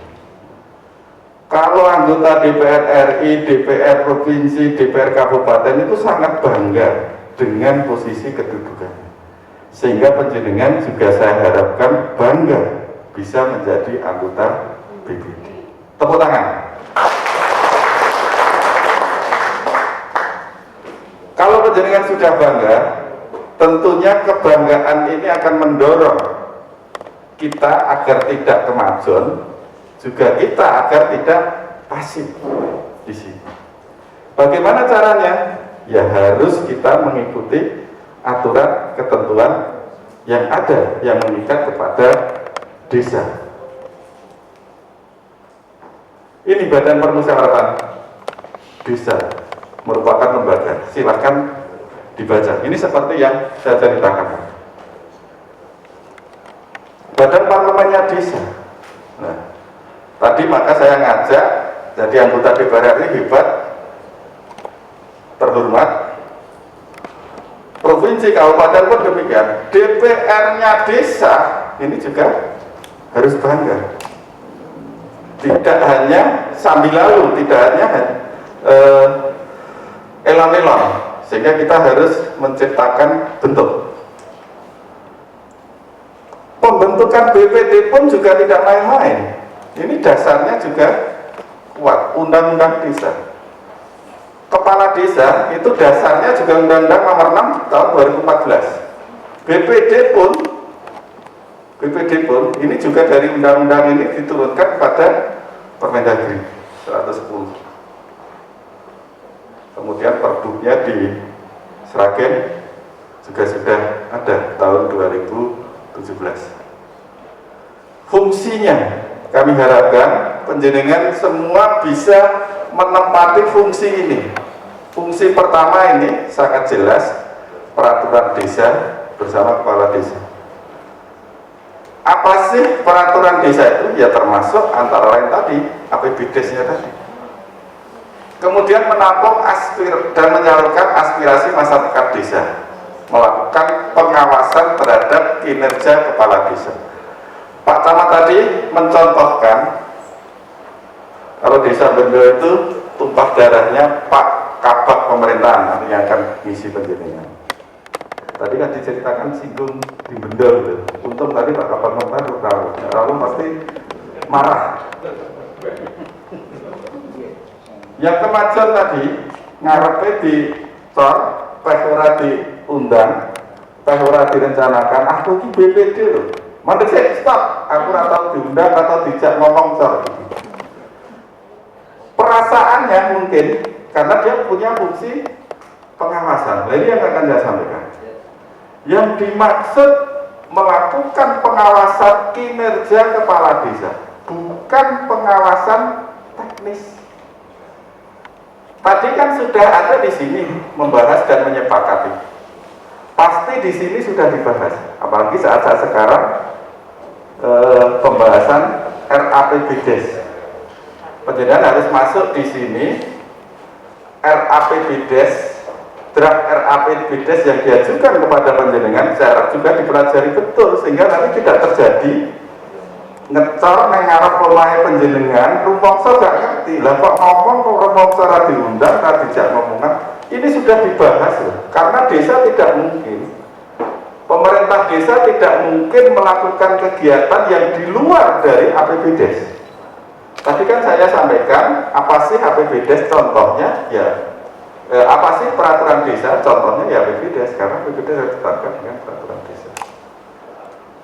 Kalau anggota DPR RI, DPR provinsi, DPR kabupaten itu sangat bangga dengan posisi kedudukannya, sehingga panjenengan juga saya harapkan bangga bisa menjadi anggota BPD. Tepuk tangan. Kalau panjenengan sudah bangga, tentunya kebanggaan ini akan mendorong kita agar tidak kemajuan, juga kita agar tidak pasif di sini. Bagaimana caranya? Ya harus kita mengikuti aturan ketentuan yang ada yang mengikat kepada desa. Ini Badan Permusyawaratan Desa merupakan lembaga. Silahkan dibaca. Ini seperti yang saya ceritakan. Badan Parlemennya desa. Nah, tadi maka saya ngajak, jadi anggota DPR RI hebat, terhormat. Provinsi, kabupaten pun demikian. DPR-nya desa ini juga harus bangga. Tidak hanya sambil lalu, tidak hanya elon-elon, sehingga kita harus menciptakan bentuk. Pembentukan BPD pun juga tidak main-main. Ini dasarnya juga kuat, Undang-Undang Desa. Kepala desa itu dasarnya juga Undang-Undang Nomor 6 tahun 2014. BPD pun ini juga dari undang-undang ini diturunkan pada Permendagri 110. Kemudian Perdubnya di Sragen juga sudah ada tahun 2017. Fungsinya kami harapkan penjenengan semua bisa menempati fungsi ini. Fungsi pertama ini sangat jelas, peraturan desa bersama kepala desa. Apa sih peraturan desa itu? Ya termasuk antara lain tadi APBDes-nya tadi. Kemudian menampung dan menyalurkan aspirasi masyarakat desa, melakukan pengawasan terhadap kinerja kepala desa. Pak Camat tadi mencontohkan kalau desa Bendo itu tumpah darahnya Pak Kabak pemerintahan yang akan misi penjenengan. Tadi kan diceritakan singgung di Bendo gitu. Untung tadi Pak Kabak pemerintahan tahu pasti marah. Yang kemajuan tadi ngarepe di cor, pehora diundang, pehora direncanakan. Aku ki BPD loh. Mandek saya stop. Aku atau diundang atau dijak ngomong cor. Perasaannya mungkin karena dia punya fungsi pengawasan. Ini yang akan saya sampaikan. Yang dimaksud melakukan pengawasan kinerja kepala desa, bukan pengawasan teknis. Tadi kan sudah ada di sini membahas dan menyepakati. Pasti di sini sudah dibahas, apalagi saat-saat sekarang pembahasan RAPBDes. Penjenengan harus masuk di sini RAPBDes, draft RAPBDes yang diajukan kepada penjenengan. Saya harap juga dipelajari betul sehingga nanti tidak terjadi ngecor nengarap pemain penjenengan rumongso gak ngerti lah kok ngomong kok rumongso ra diundang ra dijak ngomongan. Ini sudah dibahas loh, karena desa tidak mungkin, pemerintah desa tidak mungkin melakukan kegiatan yang di luar dari APBDes. Tadi kan saya sampaikan apa sih APBDes contohnya ya apa sih peraturan desa contohnya ya APBDes, karena APBDes harus ditetapkan dengan peraturan desa.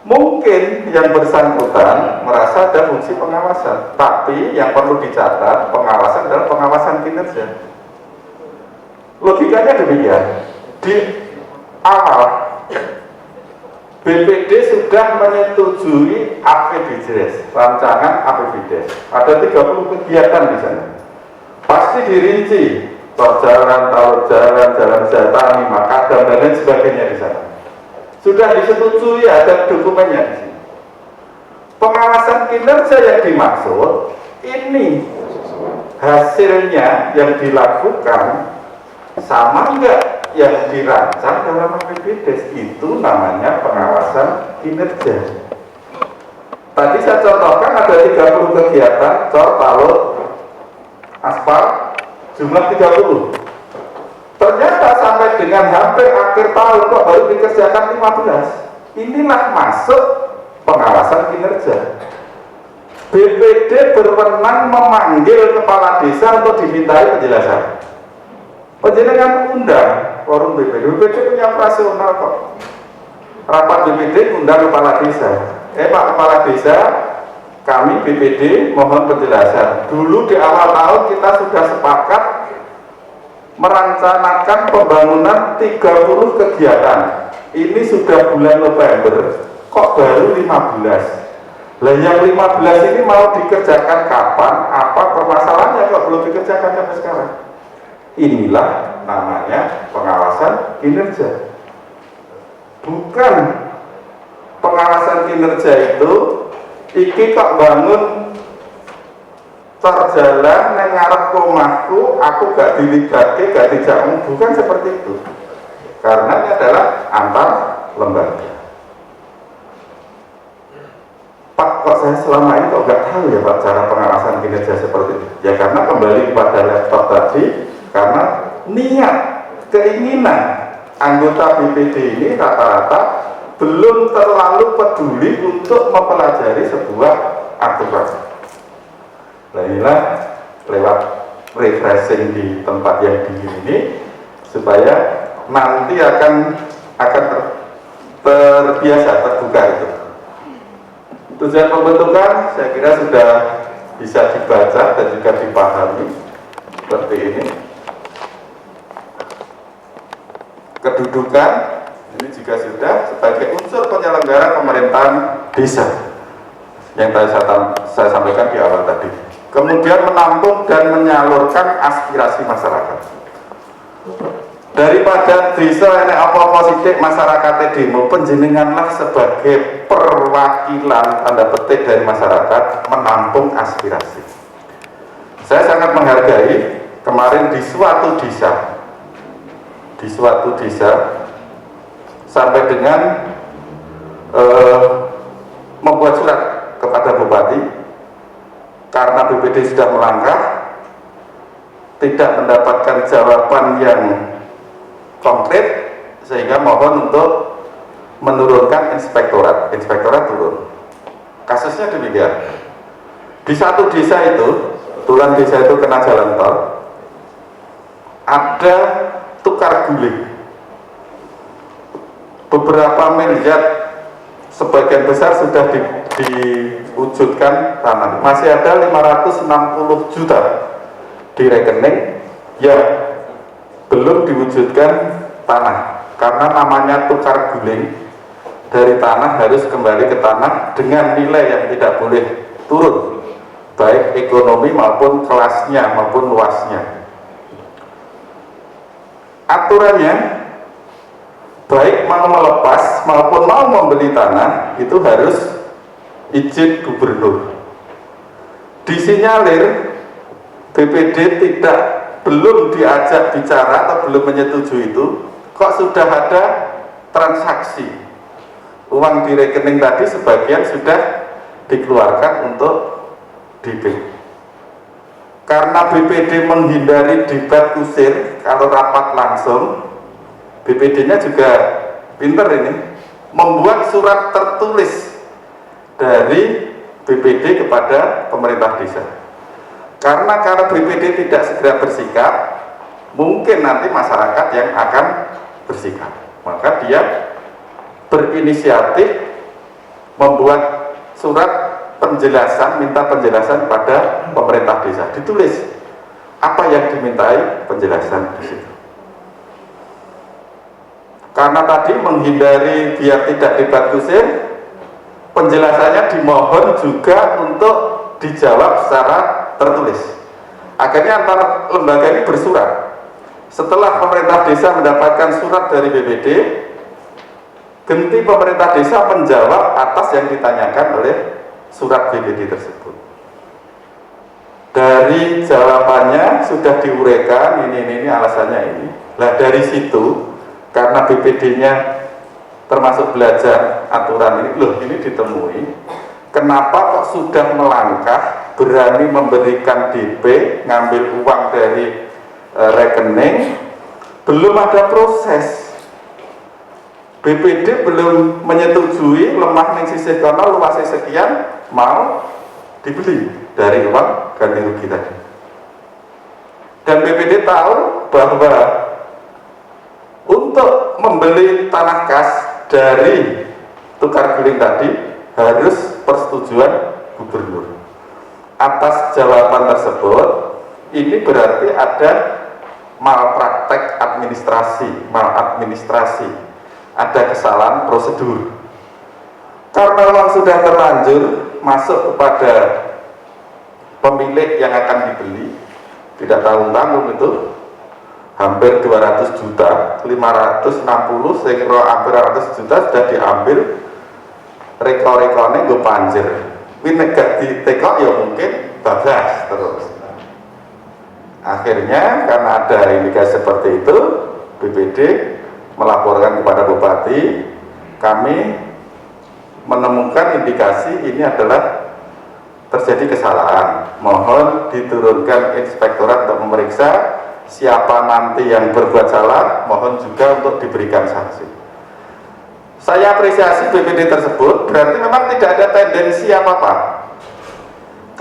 Mungkin yang bersangkutan merasa ada fungsi pengawasan, tapi yang perlu dicatat pengawasan adalah pengawasan kinerja. Logikanya demikian. Di awal BPD sudah menyetujui APBDes, rancangan APBDes. Ada 30 kegiatan di sana. Pasti dirinci, jalan, jalan wisata, makadam dan lain sebagainya di sana. Sudah disetujui, ada dokumennya di sini. Pengawasan kinerja yang dimaksud ini hasilnya yang dilakukan sama enggak yang dirancang dalam APBDes, itu namanya pengawasan kinerja. Tadi saya contohkan ada 30 kegiatan, cor, talut, aspal, jumlah 30. Ternyata sampai dengan hampir akhir tahun kok baru dikerjakan 15. Inilah masuk pengawasan kinerja. BPD berwenang memanggil kepala desa untuk dimintai penjelasan. Penjenengan undang forum BPD. BPD punya operasional kok. Rapat BPD undang kepala desa. Pak Kepala Desa, kami BPD mohon penjelasan. Dulu di awal tahun kita sudah sepakat merencanakan pembangunan 30 kegiatan. Ini sudah bulan November, kok baru 15. Lah yang 15 ini mau dikerjakan kapan? Apa permasalahannya kok belum dikerjakan sampai sekarang? Inilah namanya pengawasan kinerja. Bukan pengawasan kinerja itu iki kok bangun terjalan nang ngarep omahku, aku gak dilibatke, gak dijakmu, bukan seperti itu. Karena ini adalah antar lembaga. Pak, kok saya selama ini kok gak tahu ya Pak cara pengawasan kinerja seperti itu? Ya karena kembali kepada laptop tadi, karena niat, keinginan anggota BPD ini rata-rata belum terlalu peduli untuk mempelajari sebuah aturan. Nah inilah lewat refreshing di tempat yang dingin ini supaya nanti akan terbiasa, terbuka itu. Tujuan pembentukan saya kira sudah bisa dibaca dan juga dipahami seperti ini. Kedudukan ini juga sudah sebagai unsur penyelenggara pemerintahan desa yang tadi saya sampaikan di awal tadi. Kemudian menampung dan menyalurkan aspirasi masyarakat. Daripada desa ini apa sidik masyarakat demo, penjenenganlah sebagai perwakilan tanda petik dari masyarakat menampung aspirasi. Saya sangat menghargai kemarin di suatu desa sampai dengan membuat surat kepada bupati karena BPD sudah melangkah, tidak mendapatkan jawaban yang konkret, sehingga mohon untuk menurunkan inspektorat turun. Kasusnya demikian. Di satu desa itu, kebetulan desa itu kena jalan tol, ada tukar guling beberapa miliar, sebagian besar sudah diwujudkan tanah, masih ada 560 juta di rekening yang belum diwujudkan tanah, karena namanya tukar guling, dari tanah harus kembali ke tanah dengan nilai yang tidak boleh turun, baik ekonomi maupun kelasnya maupun luasnya. Aturannya baik mau melepas maupun mau membeli tanah itu harus izin gubernur. Disinyalir BPD belum diajak bicara atau belum menyetujui itu, kok sudah ada transaksi uang di rekening tadi, sebagian sudah dikeluarkan untuk DP. Karena BPD menghindari debat kusir, kalau rapat langsung, BPD-nya juga pinter ini, membuat surat tertulis dari BPD kepada pemerintah desa. Karena kalau BPD tidak segera bersikap, mungkin nanti masyarakat yang akan bersikap. Maka dia berinisiatif membuat surat penjelasan, minta penjelasan kepada pemerintah desa. Ditulis apa yang dimintai penjelasan di situ. Karena tadi menghindari biar tidak debat kusir, penjelasannya dimohon juga untuk dijawab secara tertulis. Akhirnya antar lembaga ini bersurat. Setelah pemerintah desa mendapatkan surat dari BPD, ganti pemerintah desa menjawab atas yang ditanyakan oleh surat BPD tersebut. Dari jawabannya sudah diuraikan, ini alasannya ini. Nah dari situ, karena BPD-nya termasuk belajar aturan ini, loh ini ditemui, kenapa kok sudah melangkah, berani memberikan DP, ngambil uang dari rekening, belum ada proses. BPD belum menyetujui, lemah ning sisih kono luasnya sekian, mau dibeli dari uang ganti rugi tadi. Dan BPD tahu bahwa untuk membeli tanah kas dari tukar guling tadi harus persetujuan gubernur. Atas jawaban tersebut, ini berarti ada malpraktek maladministrasi, ada kesalahan prosedur. Karena uang sudah terlanjur, masuk kepada pemilik yang akan dibeli, tidak tanggung-tanggung itu hampir 200 juta, 560 sekro hampir 100 juta sudah diambil, reko-rekonya gue panjer, ini gak ditekok ya mungkin bablas terus. Akhirnya karena ada indikasi seperti itu, BPD melaporkan kepada Bupati, kami menemukan indikasi ini adalah terjadi kesalahan, mohon diturunkan inspektorat untuk memeriksa siapa nanti yang berbuat salah, mohon juga untuk diberikan sanksi. Saya apresiasi BPD tersebut, berarti memang tidak ada tendensi apa-apa.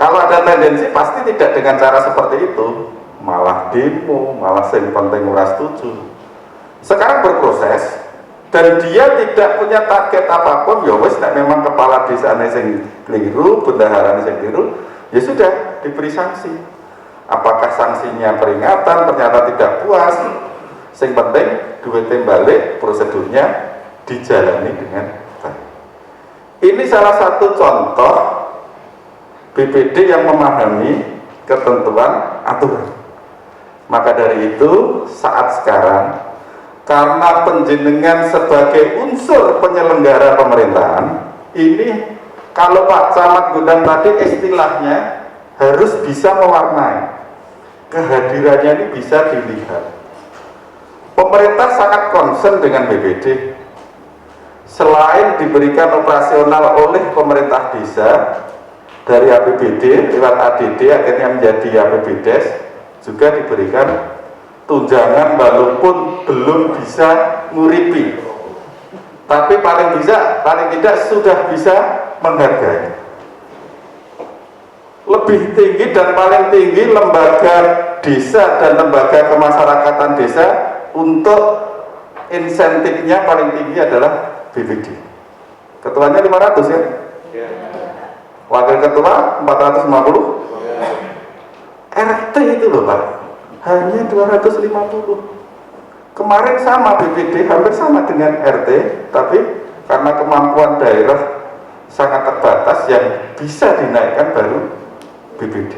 Kalau ada tendensi pasti tidak dengan cara seperti itu, malah demo, malah yang penting ora setuju. Sekarang berproses dan dia tidak punya target apapun, ya wes nek memang kepala desane sing keliru, bendaharane sing keliru, ya sudah diberi sanksi. Apakah sanksinya peringatan, ternyata tidak puas, yang penting duitnya balik, prosedurnya dijalani dengan baik. Ini salah satu contoh BPD yang memahami ketentuan aturan. Maka dari itu saat sekarang, karena penjenengan sebagai unsur penyelenggara pemerintahan, ini kalau Pak Camat Gondang tadi istilahnya harus bisa mewarnai. Kehadirannya ini bisa dilihat. Pemerintah sangat concern dengan BPD. Selain diberikan operasional oleh pemerintah desa dari APBD lewat ADD akhirnya menjadi APBDes, juga diberikan tunjangan walaupun belum bisa nguripi, tapi paling tidak sudah bisa menghargai. Lebih tinggi dan paling tinggi lembaga desa dan lembaga kemasyarakatan desa untuk insentifnya paling tinggi adalah BPD. Ketuanya 500 ya? Wakil ketua 450? RT itu loh Pak, hanya 250. Kemarin sama BPD, hampir sama dengan RT, tapi karena kemampuan daerah sangat terbatas yang bisa dinaikkan baru BPD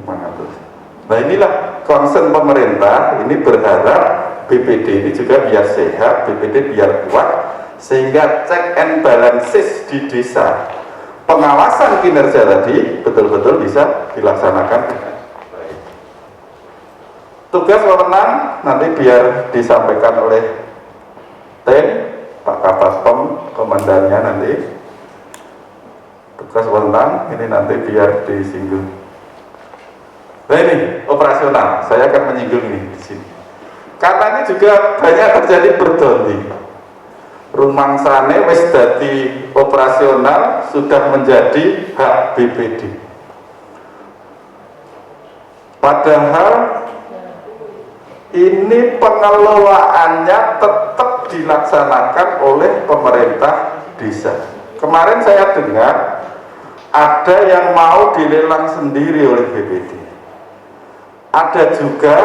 500. Nah inilah concern pemerintah, ini berharap BPD ini juga biar sehat, BPD biar kuat, sehingga check and balances di desa, pengawasan kinerja tadi betul-betul bisa dilaksanakan dengan baik. Tugas wewenang nanti biar disampaikan oleh TEN, Pak Kabak Pem, komandannya nanti. Tugas wewenang ini nanti biar disinggung. Nah ini operasional, saya akan menyinggung ini di sini. Karena ini juga banyak terjadi berdondi. Rumangsane wis dadi operasional sudah menjadi hak BPD. Padahal ini pengelolaannya tetap dilaksanakan oleh pemerintah desa. Kemarin saya dengar ada yang mau dilelang sendiri oleh BPD. Ada juga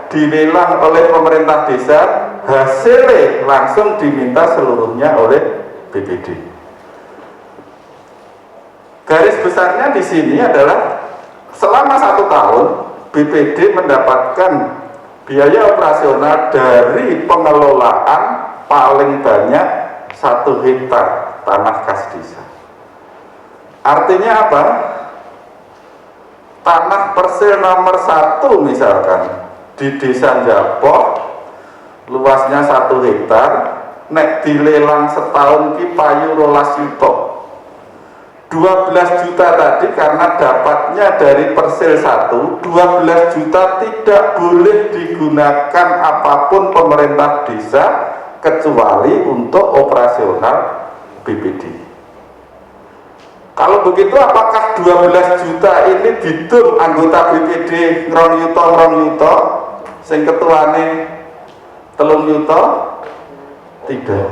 dilelang oleh pemerintah desa, hasilnya langsung diminta seluruhnya oleh BPD. Garis besarnya di sini adalah selama 1 tahun BPD mendapatkan biaya operasional dari pengelolaan paling banyak 1 hektar tanah kas desa. Artinya apa? Tanah persil nomor 1 misalkan di desa Japoh luasnya 1 hektar, nek dilelang setahun ki payu 12 juta. 12 juta tadi karena dapatnya dari persil 1, 12 juta tidak boleh digunakan apapun pemerintah desa kecuali untuk operasional BPD. Kalau begitu apakah 12 juta ini didum anggota BPD ngrong yuto sing ketuane 3 yuto? Tidak.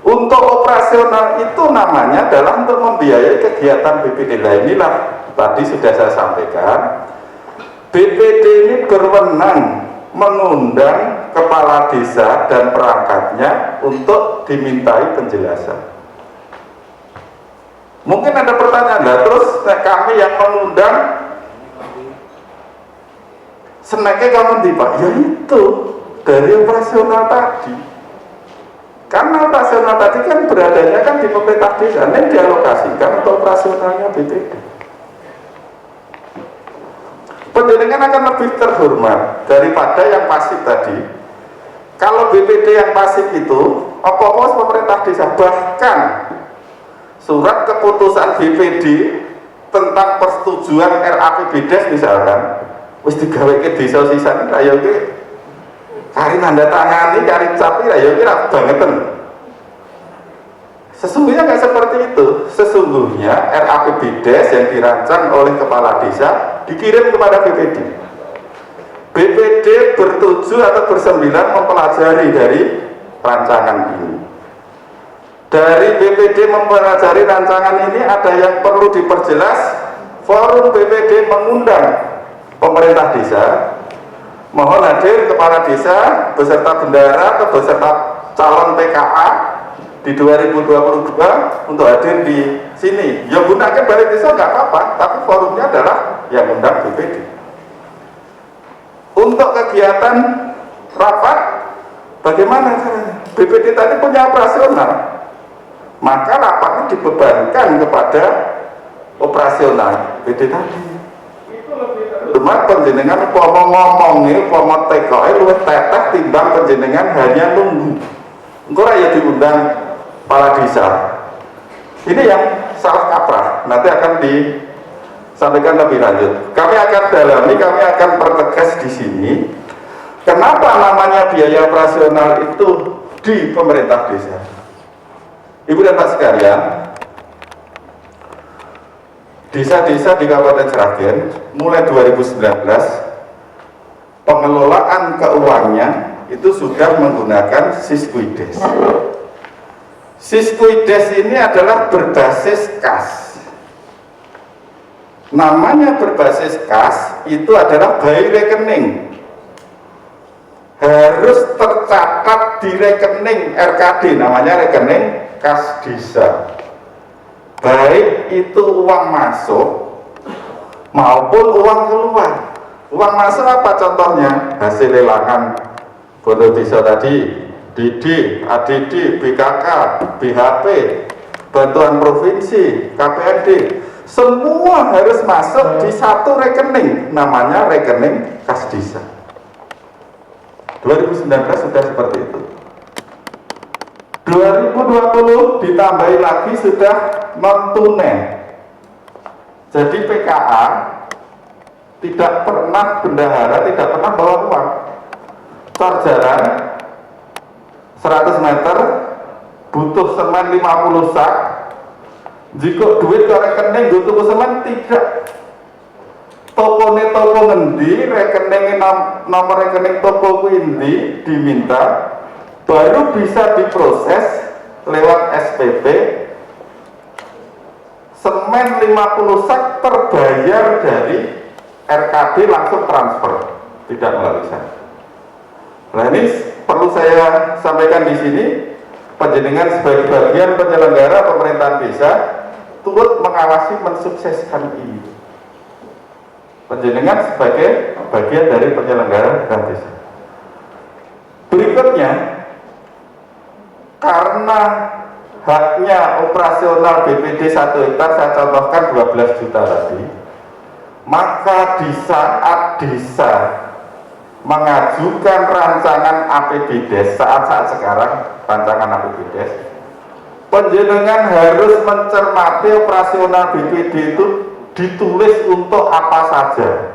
Untuk operasional itu namanya adalah untuk membiayai kegiatan BPD. Nah inilah tadi sudah saya sampaikan, BPD ini berwenang mengundang kepala desa dan perangkatnya untuk dimintai penjelasan. Mungkin ada pertanyaan, lah terus kami yang mengundang seneknya kamu di Pak? Ya itu dari operasional tadi. Karena operasional tadi kan beradanya kan di pemerintah desa, ini dialokasikan untuk operasionalnya BPD. Penjenengan akan lebih terhormat daripada yang pasif tadi. Kalau BPD yang pasif itu apa-apa pemerintah desa, bahkan surat keputusan BPD tentang persetujuan RAPBDes misalkan wis digawe ke desa sisan ayo ki kari tanda tangani kari capi ayo ki ra bangeten. Sesungguhnya nggak seperti itu. Sesungguhnya RAPBDes yang dirancang oleh kepala desa dikirim kepada BPD. BPD bertujuh atau bersembilan mempelajari dari rancangan ini. Dari BPD mempelajari rancangan ini ada yang perlu diperjelas. Forum BPD mengundang pemerintah desa, mohon hadir kepala desa beserta bendara atau beserta calon PKA di 2022 untuk hadir di sini. Ya gunakan balai desa nggak apa-apa, tapi forumnya adalah yang undang BPD. Untuk kegiatan rapat, bagaimana caranya? BPD tadi punya operasional, maka rapatnya dibebankan kepada operasional BPD tadi. Cuma penjenengan umpama ngomongnya, umpama tekoke luwih teteh timbang penjenengan hanya nunggu. Engko ya diundang kepala desa. Ini yang salah kaprah. Nanti akan disampaikan lebih lanjut. Kami akan dalami, kami akan pertegas di sini. Kenapa namanya biaya operasional itu di pemerintah desa? Ibu dan Pak sekalian, desa-desa di Kabupaten Sragen mulai 2019 pengelolaan keuangannya itu sudah menggunakan Siskuides. Siskuides ini adalah berbasis kas. Namanya berbasis kas itu adalah by rekening. Harus tercatat di rekening RKD, namanya rekening kas desa. Baik itu uang masuk maupun uang keluar. Uang masuk apa contohnya? Hasil lelangan bondo desa tadi, DD, ADD, BKK, BHP, bantuan provinsi, KPRD, semua harus masuk di satu rekening, namanya rekening kas desa. 2019 sudah seperti itu. 2020 ditambahi lagi sudah non tunai. Jadi PKA tidak pernah bendahara, tidak pernah bawa uang. Cor jalan 100 meter butuh semen 50 sak. Jika duit ke rekening butuh semen tidak. Toko ngendi, rekening nomor rekening toko endi diminta, baru bisa diproses lewat SPP. Semen 50 sak terbayar dari RKD langsung transfer, tidak melalui saya. Nah ini perlu saya sampaikan di sini, panjenengan sebagai bagian penyelenggara pemerintahan desa turut mengawasi mensukseskan ini. Panjenengan sebagai bagian dari penyelenggara desa. Berikutnya, karena haknya operasional BPD 1 hektar saya contohkan 12 juta tadi, maka di saat desa mengajukan rancangan APBDes saat-saat sekarang, rancangan APBDes, panjenengan harus mencermati operasional BPD itu ditulis untuk apa saja.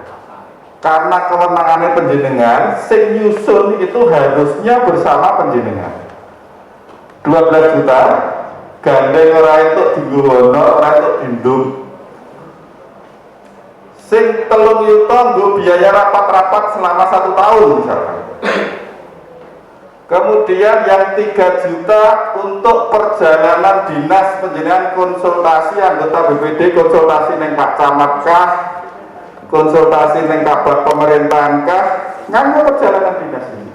Karena kewenangannya panjenengan, sing nyusun itu harusnya bersama panjenengan. 12 juta gandeng ora entuk dienggo honor, ora entuk dindung. Sing 3 juta nggo biaya rapat-rapat selama 1 tahun misalkan. Kemudian yang 3 juta untuk perjalanan dinas panjenengan konsultasi anggota BPD, konsultasi neng Pak Camat kah, konsultasi neng Kabag pemerintahan kah, nganggo perjalanan dinas ini.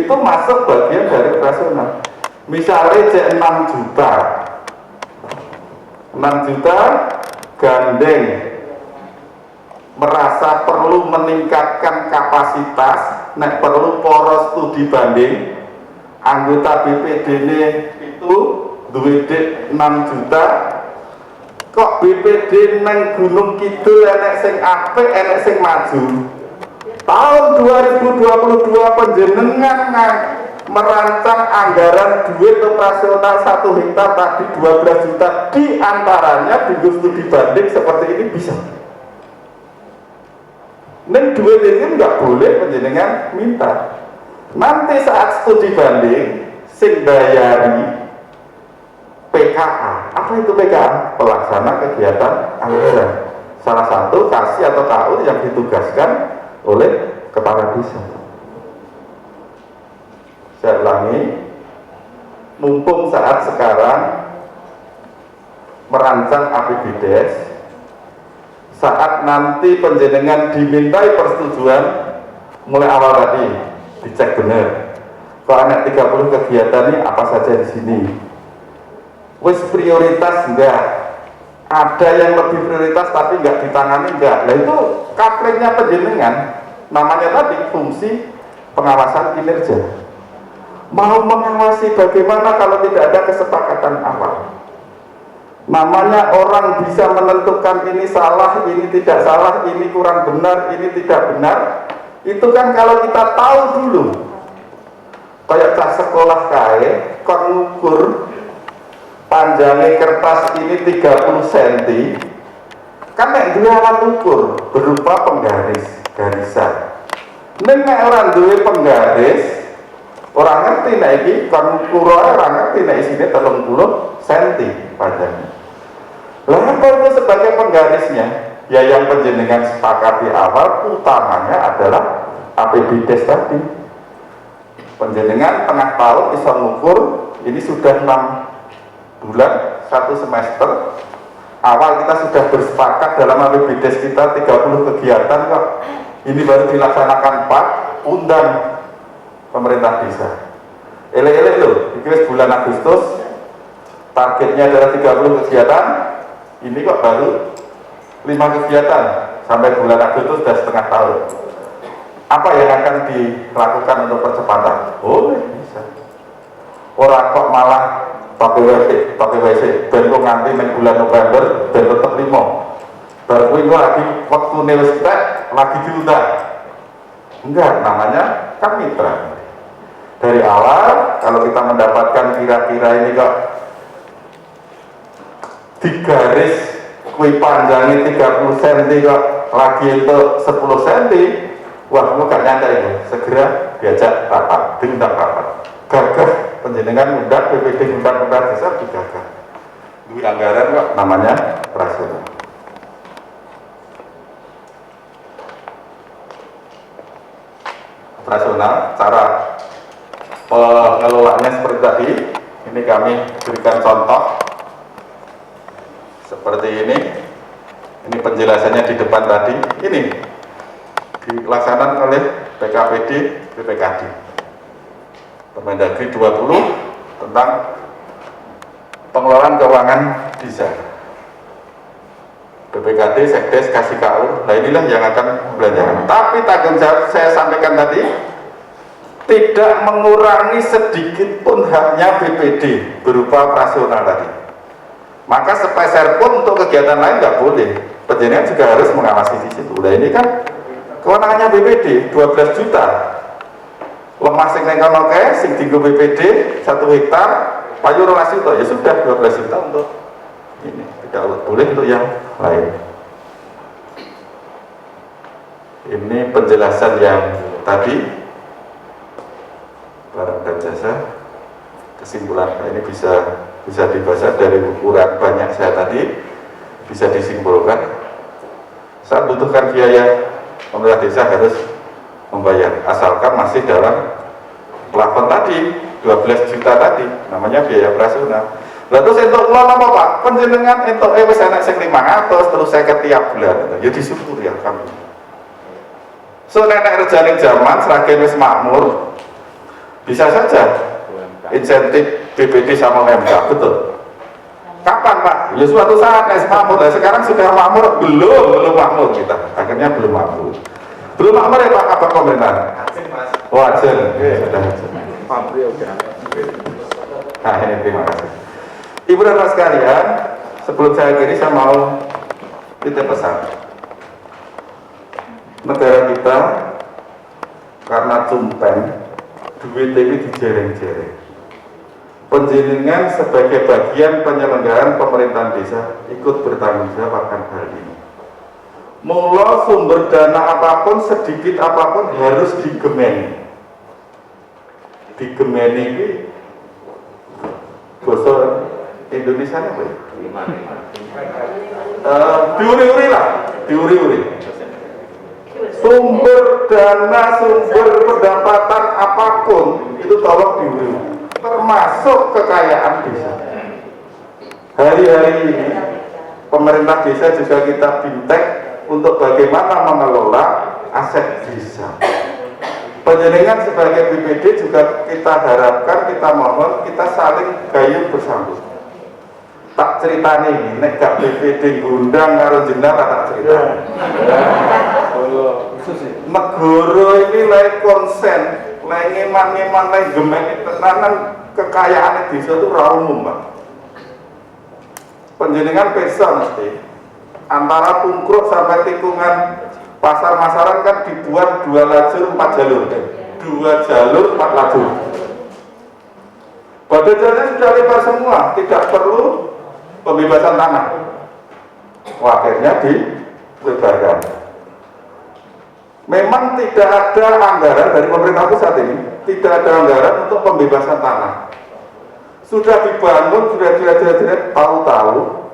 Itu masuk bagian dari operasional. Misalnya C6 juta 6 juta gandeng merasa perlu meningkatkan kapasitas, nek perlu poros studi banding anggota BPD ini itu duit 6 juta. Kok BPD neng Gunung Kidul enek sing apik, enek sing maju. Tahun 2022 panjenengan merancang anggaran duit operasional 1 hektar tadi 12 juta, di antaranya di studi banding seperti ini bisa. Neng duit ini nggak boleh panjenengan minta. Nanti saat studi banding sing bayari PKA. Apa itu PKA? Pelaksana kegiatan anggaran. Salah satu kasih atau KAUR yang ditugaskan oleh kepala desa. Saya ulangi, mumpung saat sekarang merancang APBDes, saat nanti penjenengan dimintai persetujuan mulai awal tadi dicek benar. Kalau anak 30 kegiatan ini apa saja di sini? Wis prioritas enggak? Ada yang lebih prioritas tapi enggak ditangani enggak? Nah itu kaplengnya penjenengan, namanya tadi fungsi pengawasan kinerja. Mau mengawasi bagaimana kalau tidak ada kesepakatan awal? Namanya orang bisa menentukan ini salah, ini tidak salah, ini kurang benar, ini tidak benar. Itu kan kalau kita tahu dulu. Kayak cah sekolah kae kon ngukur panjangnya kertas ini 30 cm. Kan nek duwe alat ukur berupa penggaris, garisan. Nek orang duwe penggaris, orang ngerti nek iki kon ngukur orang ngerti nek isine 30 cm panjangnya. Lah apa itu sebagai penggarisnya? Ya yang penjenengan sepakati awal utamanya adalah APBDes tadi. Penjenengan tengah tahun bisa mengukur ini sudah 6 bulan 1 semester. Awal kita sudah bersepakat dalam APBDes kita 30 kegiatan kok. Ini baru dilaksanakan 4, undang pemerintah desa. Elek-elek loh, ini bulan Agustus targetnya adalah 30 kegiatan. Ini kok baru 5 kegiatan, sampai bulan Agustus sudah setengah tahun. Apa yang akan dilakukan untuk percepatan? Oh, bisa. Orang kok malah pakai WC, ben kok nganti bulan November, ben tetap 5. Baru itu lagi waktu neustek lagi diundang. Enggak, namanya kan mitra. Dari awal, kalau kita mendapatkan kira-kira ini kok digaris kui panjangnya 30 cm kok lagi untuk 10 cm, wah lu gak nyantai ya, segera diajak rapat, diundang rapat, gagah penjenengan undang BPD undang desa digagah, duit anggaran kok namanya operasional. Operasional cara pengelolaannya seperti tadi, ini kami berikan contoh seperti ini penjelasannya di depan tadi, ini dilaksanakan oleh PKPD BPKD Permendagri 20 tentang pengelolaan keuangan desa. BPKD Sekdes kasih KAUR, nah inilah yang akan belanjakan. Tapi tanggung jawab saya sampaikan tadi tidak mengurangi sedikit pun haknya BPD berupa operasional tadi. Maka sepeser pun untuk kegiatan lain nggak boleh. Penjenengan juga harus mengawasi di situ. Nah ini kan kewenangannya BPD 12 juta. Lemah sing neng kono kae sing dienggo BPD 1 hektar payu 12 juta. Ya sudah 12 juta untuk ini. Tidak boleh untuk yang lain. Ini penjelasan yang tadi barang dan jasa. Kesimpulan ini bisa dibaca dari ukuran banyak saya tadi, bisa disimpulkan saat butuhkan biaya pemerintah desa harus membayar asalkan masih dalam plafon tadi 12 juta tadi, namanya biaya operasional. Lalu untuk ulang apa Pak? Penjenengan untuk wis enak sing 500 terus saya tiap bulan ya disyukur ya kami. So nenek rejane zaman seragen wis makmur bisa saja insentif BPD sama Pemda, betul. Kapan Pak? Ya suatu saat makmur. Nah, sekarang sudah makmur? Belum makmur kita. Akhirnya belum makmur. Belum makmur ya Pak kabar pemerintah? Oh ajen. Sudah ajen. Nah ini terima kasih. Ibu dan Bapak sekalian, sebelum saya akhiri saya mau titip pesan. Negara kita karena cumpen, duit ini dijereng-jereng. Penjenengan sebagai bagian penyelenggaraan pemerintahan desa ikut bertanggung jawab akan hal ini. Mula sumber dana apapun, sedikit apapun harus digemeni. Digemeni ini bahasa Indonesia apa ya? Diuri-uri lah, diuri-uri. Sumber dana, sumber pendapatan apapun itu tolong diuri-uri, termasuk kekayaan desa. Hari-hari ini pemerintah desa juga kita bintek untuk bagaimana mengelola aset desa. Penjenengan sebagai BPD juga kita harapkan, kita mohon, kita saling gayung bersambut. Tak cerita nih, nek gak BPD gundang karo jenderal tak cerita. Negara ini lagi konsen, lagi ngeman-ngeman, lagi gemeni tenanan kekayaan desa itu ra umum, Pak. Penjenengan pesa mesti antara Pungkruk sampai tikungan pasar masaran kan dibuat 2 lajur 4 jalur, 2 jalur 4 lajur. Badan jalannya sudah lebar semua, tidak perlu pembebasan tanah. Akhirnya dilebarkan. Memang tidak ada anggaran dari pemerintah pusat ini, tidak ada anggaran untuk pembebasan tanah. Sudah dibangun, sudah tahu-tahu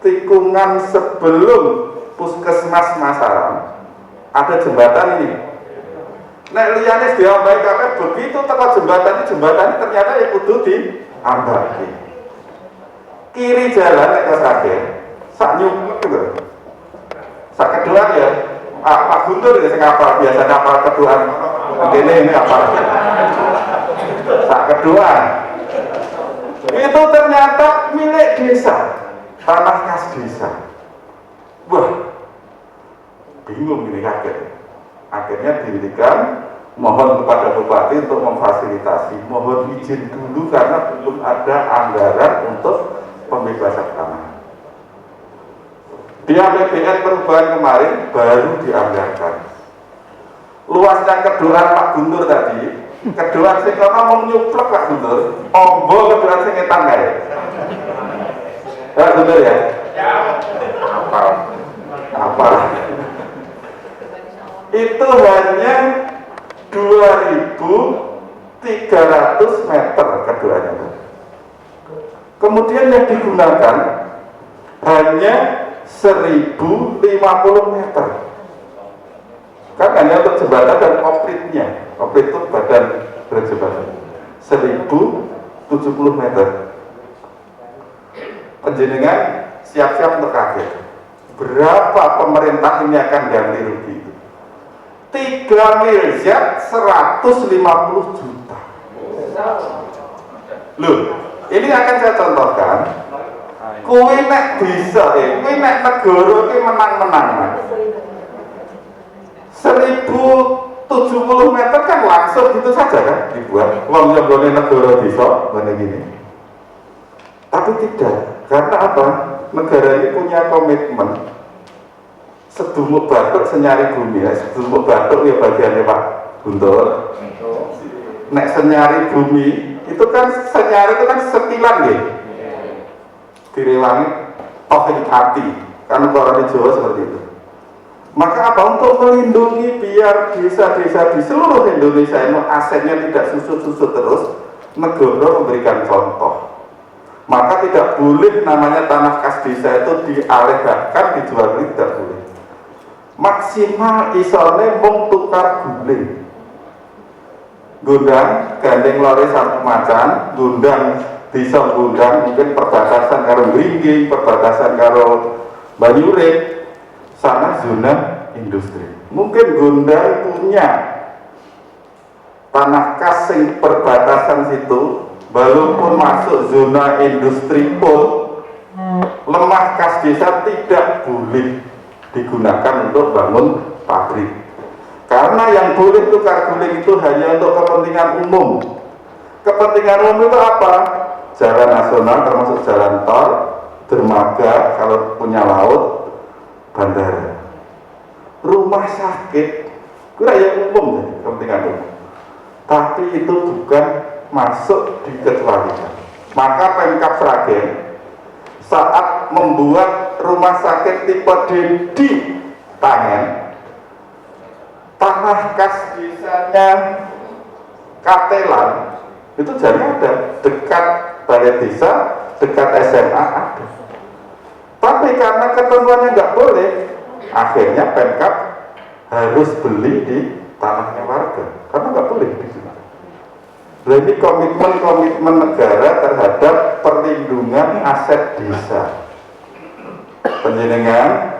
tikungan sebelum puskesmas Masaran ada jembatan ini. Nek liyane diambai kabeh begitu teko jembatan ini ternyata ya kudu diambaki. Kiri jalan nek kasake sak nyumpet lho. Sak kedua ya Pak Guntur ya sing apal biasa apal keduaan. Ini apa? Sak kedua itu ternyata milik desa, tanah kas desa. Wah, bingung ini kaget. Akhirnya didirikan, mohon kepada bupati untuk memfasilitasi, mohon izin dulu karena belum ada anggaran untuk pembebasan tanah. Di APBN perubahan kemarin baru dianggarkan. Luasnya keduaan Pak Guntur tadi, keduaan sing kono mau nyuplek Pak Guntur, ombo keduaan sing ngetan kae. Pak Guntur ya? Apa? Itu hanya 2.300 meter keduanya. Kemudian yang digunakan hanya 1.050 meter. Kan hanya untuk jembatan dan opritnya. Oprit itu badan berjembatan 1.070 meter. Penjenengan siap-siap untuk kaget. Berapa pemerintah ini akan ganti rugi? 3.150 juta. Loh, ini akan saya contohkan. Kuwi nek bisa, kuwi nek negara iki menang-menangan. 1.070 meter kan langsung gitu saja kan dibuat. Wong nggone negara desa ngene gini. Tapi tidak, karena apa? Negara ini punya komitmen sedumuk batuk senyari bumi ya. Sedumuk batuk ya bagiannya Pak Guntur. Nek senyari bumi itu kan senyari itu kan setilan ya. Direwangi toh hati, karena orang di Jawa seperti itu. Maka apa? Untuk melindungi biar desa-desa di seluruh Indonesia ini asetnya tidak susut-susut terus, negara memberikan contoh. Maka tidak boleh namanya tanah kas desa itu dialihkan, dijual beli, tidak boleh. Maksimal isone mung tukar guling. Gundang gandeng lore satu macan, gundang desa gundang mungkin perbatasan karo Gringging, perbatasan karo Banyurit, sana zona industri. Mungkin gundang punya tanah kas sing perbatasan situ, walaupun masuk zona industri pun rumah kas desa tidak boleh digunakan untuk bangun pabrik. Karena yang boleh tukar guling itu hanya untuk kepentingan umum. Kepentingan umum itu apa? Jalan nasional termasuk jalan tol, dermaga kalau punya laut, bandara. Rumah sakit kira yang umum, kepentingan umum. Tapi itu bukan masuk dikecualikan. Maka Pemkab Sragen saat membuat rumah sakit tipe D di Tangen, tanah kas desanya Katelan itu jadi ada dekat balai desa, dekat SMA ada. Tapi karena ketentuannya nggak boleh, akhirnya Pemkab harus beli di tanahnya warga karena nggak boleh di sini. Jadi komitmen negara terhadap perlindungan aset desa. Penjenengan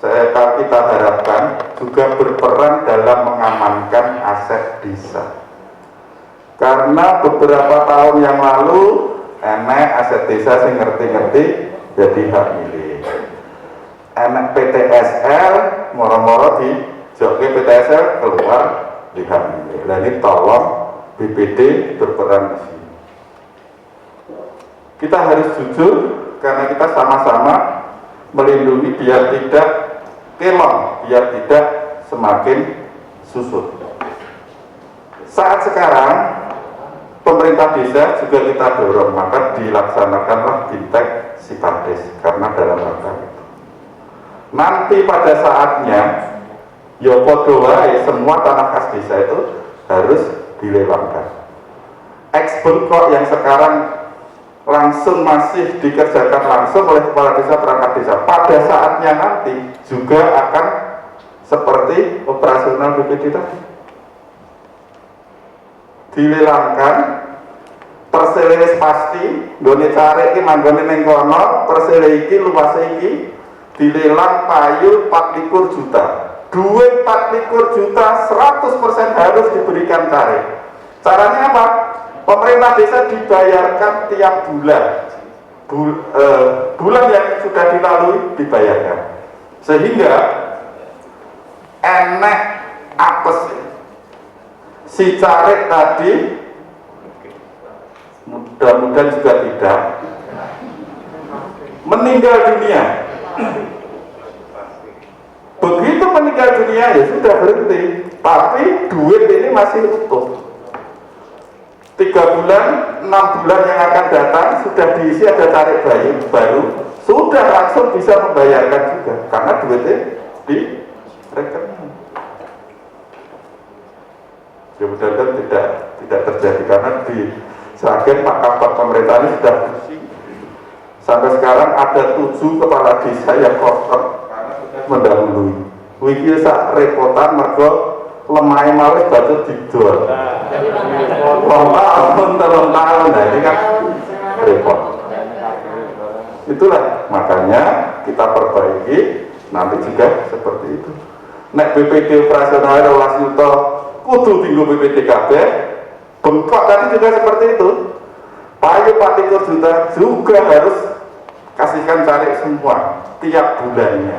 kita harapkan juga berperan dalam mengamankan aset desa. Karena beberapa tahun yang lalu enek aset desa sing ngerti-ngerti jadi hak milik. Enek PTSL moro-moro di joge PTSL keluar di hak milik. Dan ini tolong BPD berperan di sini. Kita harus jujur karena kita sama-sama melindungi biar tidak kelong, biar tidak semakin susut. Saat sekarang pemerintah desa juga kita dorong, maka dilaksanakanlah Bintek Sipades karena dalam rangka itu. Nanti pada saatnya Yopo wae semua tanah kas desa itu harus dilelangkan. Ex-Bengkok yang sekarang langsung masih dikerjakan langsung oleh kepala desa perangkat desa pada saatnya nanti juga akan seperti operasional BPD tadi dilelangkan, perselis pasti gone cari iki manggone ning kono, persele iki luas iki dilelang payu 24 juta, duit 24 juta 100% harus diberikan cari. Caranya apa? Pemerintah desa dibayarkan tiap bulan, bulan yang sudah dilalui dibayarkan, sehingga enek apes si carik tadi mudah-mudahan juga tidak meninggal dunia. Begitu meninggal dunia ya sudah berhenti, tapi duit ini masih utuh. 3 bulan, 6 bulan yang akan datang sudah diisi ada tarik bayi baru, sudah langsung bisa membayarkan juga karena duitnya di rekening. Ya mudah-mudahan tidak terjadi karena di Sragen Pak Kabak pemerintah ini sudah bersih. Sampai sekarang ada 7 kepala desa yang kotor karena sudah mendahului. Wiki sak repotan mergo lemah mawis batu didol. Tahun tahun, nah ini kan repot. Itulah makanya kita perbaiki nanti juga seperti itu. Nek BPD operasional rolas yuto kudu tinggu BPD KB. Bengkok tadi juga seperti itu. Payu 24 juta juga harus kasihkan cari semua tiap bulannya.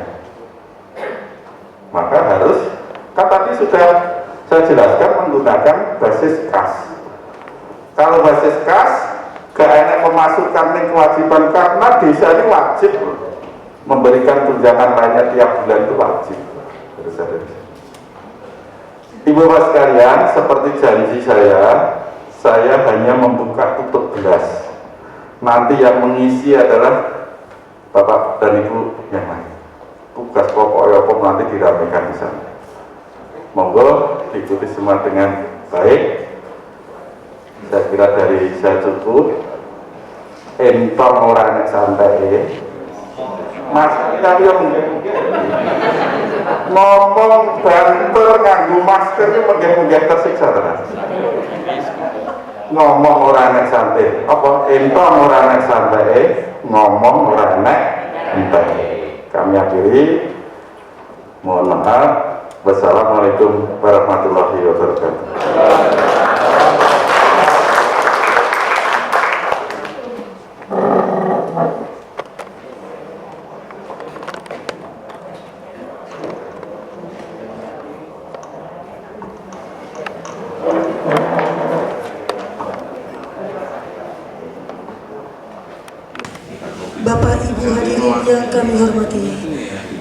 Maka harus kan tadi sudah saya jelaskan menggunakan basis kas. Kalau basis kas gak enak pemasukan nih kewajiban karena desa ini wajib memberikan tunjangan lainnya tiap bulan itu wajib. Harus ada. Ibu bapak sekalian, seperti janji saya hanya membuka tutup gelas. Nanti yang mengisi adalah bapak dan ibu yang lain. Tugas pokok nanti diramekan di sana. Monggo diikuti semua dengan baik. Saya kira dari saya cukup. Entong orang yang santai. Mas kita yang ngomong banter nganggu masker itu mungkin tersiksa tenan. Ngomong orang yang santai. Apa entong orang yang santai, ngomong orang yang santai. Kami akhiri. Mohon maaf. Wassalamualaikum warahmatullahi wabarakatuh.
yang kami hormati,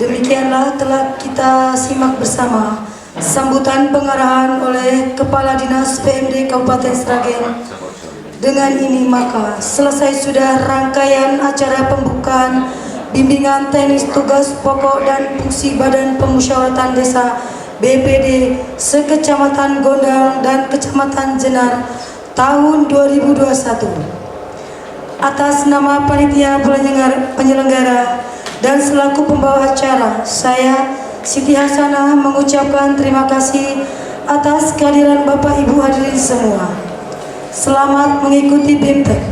demikianlah telah kita simak bersama sambutan pengarahan oleh Kepala Dinas PMD Kabupaten Sragen. Dengan ini maka selesai sudah rangkaian acara pembukaan bimbingan teknis tugas pokok dan fungsi Badan Pemusyawaratan Desa BPD sekecamatan Gondang dan Kecamatan Jenar tahun 2021. Atas nama panitia penyelenggara dan selaku pembawa acara, saya Siti Hasanah mengucapkan terima kasih atas kehadiran Bapak Ibu hadirin semua. Selamat mengikuti BIMTEK.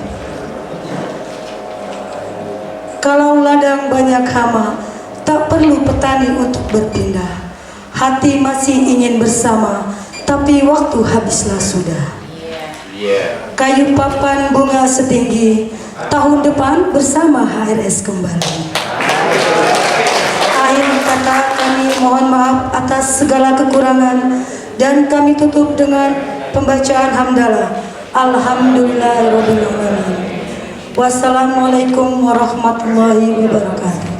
Kalau ladang banyak hama, tak perlu petani untuk berpindah. Hati masih ingin bersama, tapi waktu habislah sudah. Kayu papan bunga setinggi, tahun depan bersama HRS kembali. Akhir kata kami mohon maaf atas segala kekurangan dan kami tutup dengan pembacaan hamdalah. Alhamdulillahirabbil alamin. Wassalamualaikum warahmatullahi wabarakatuh.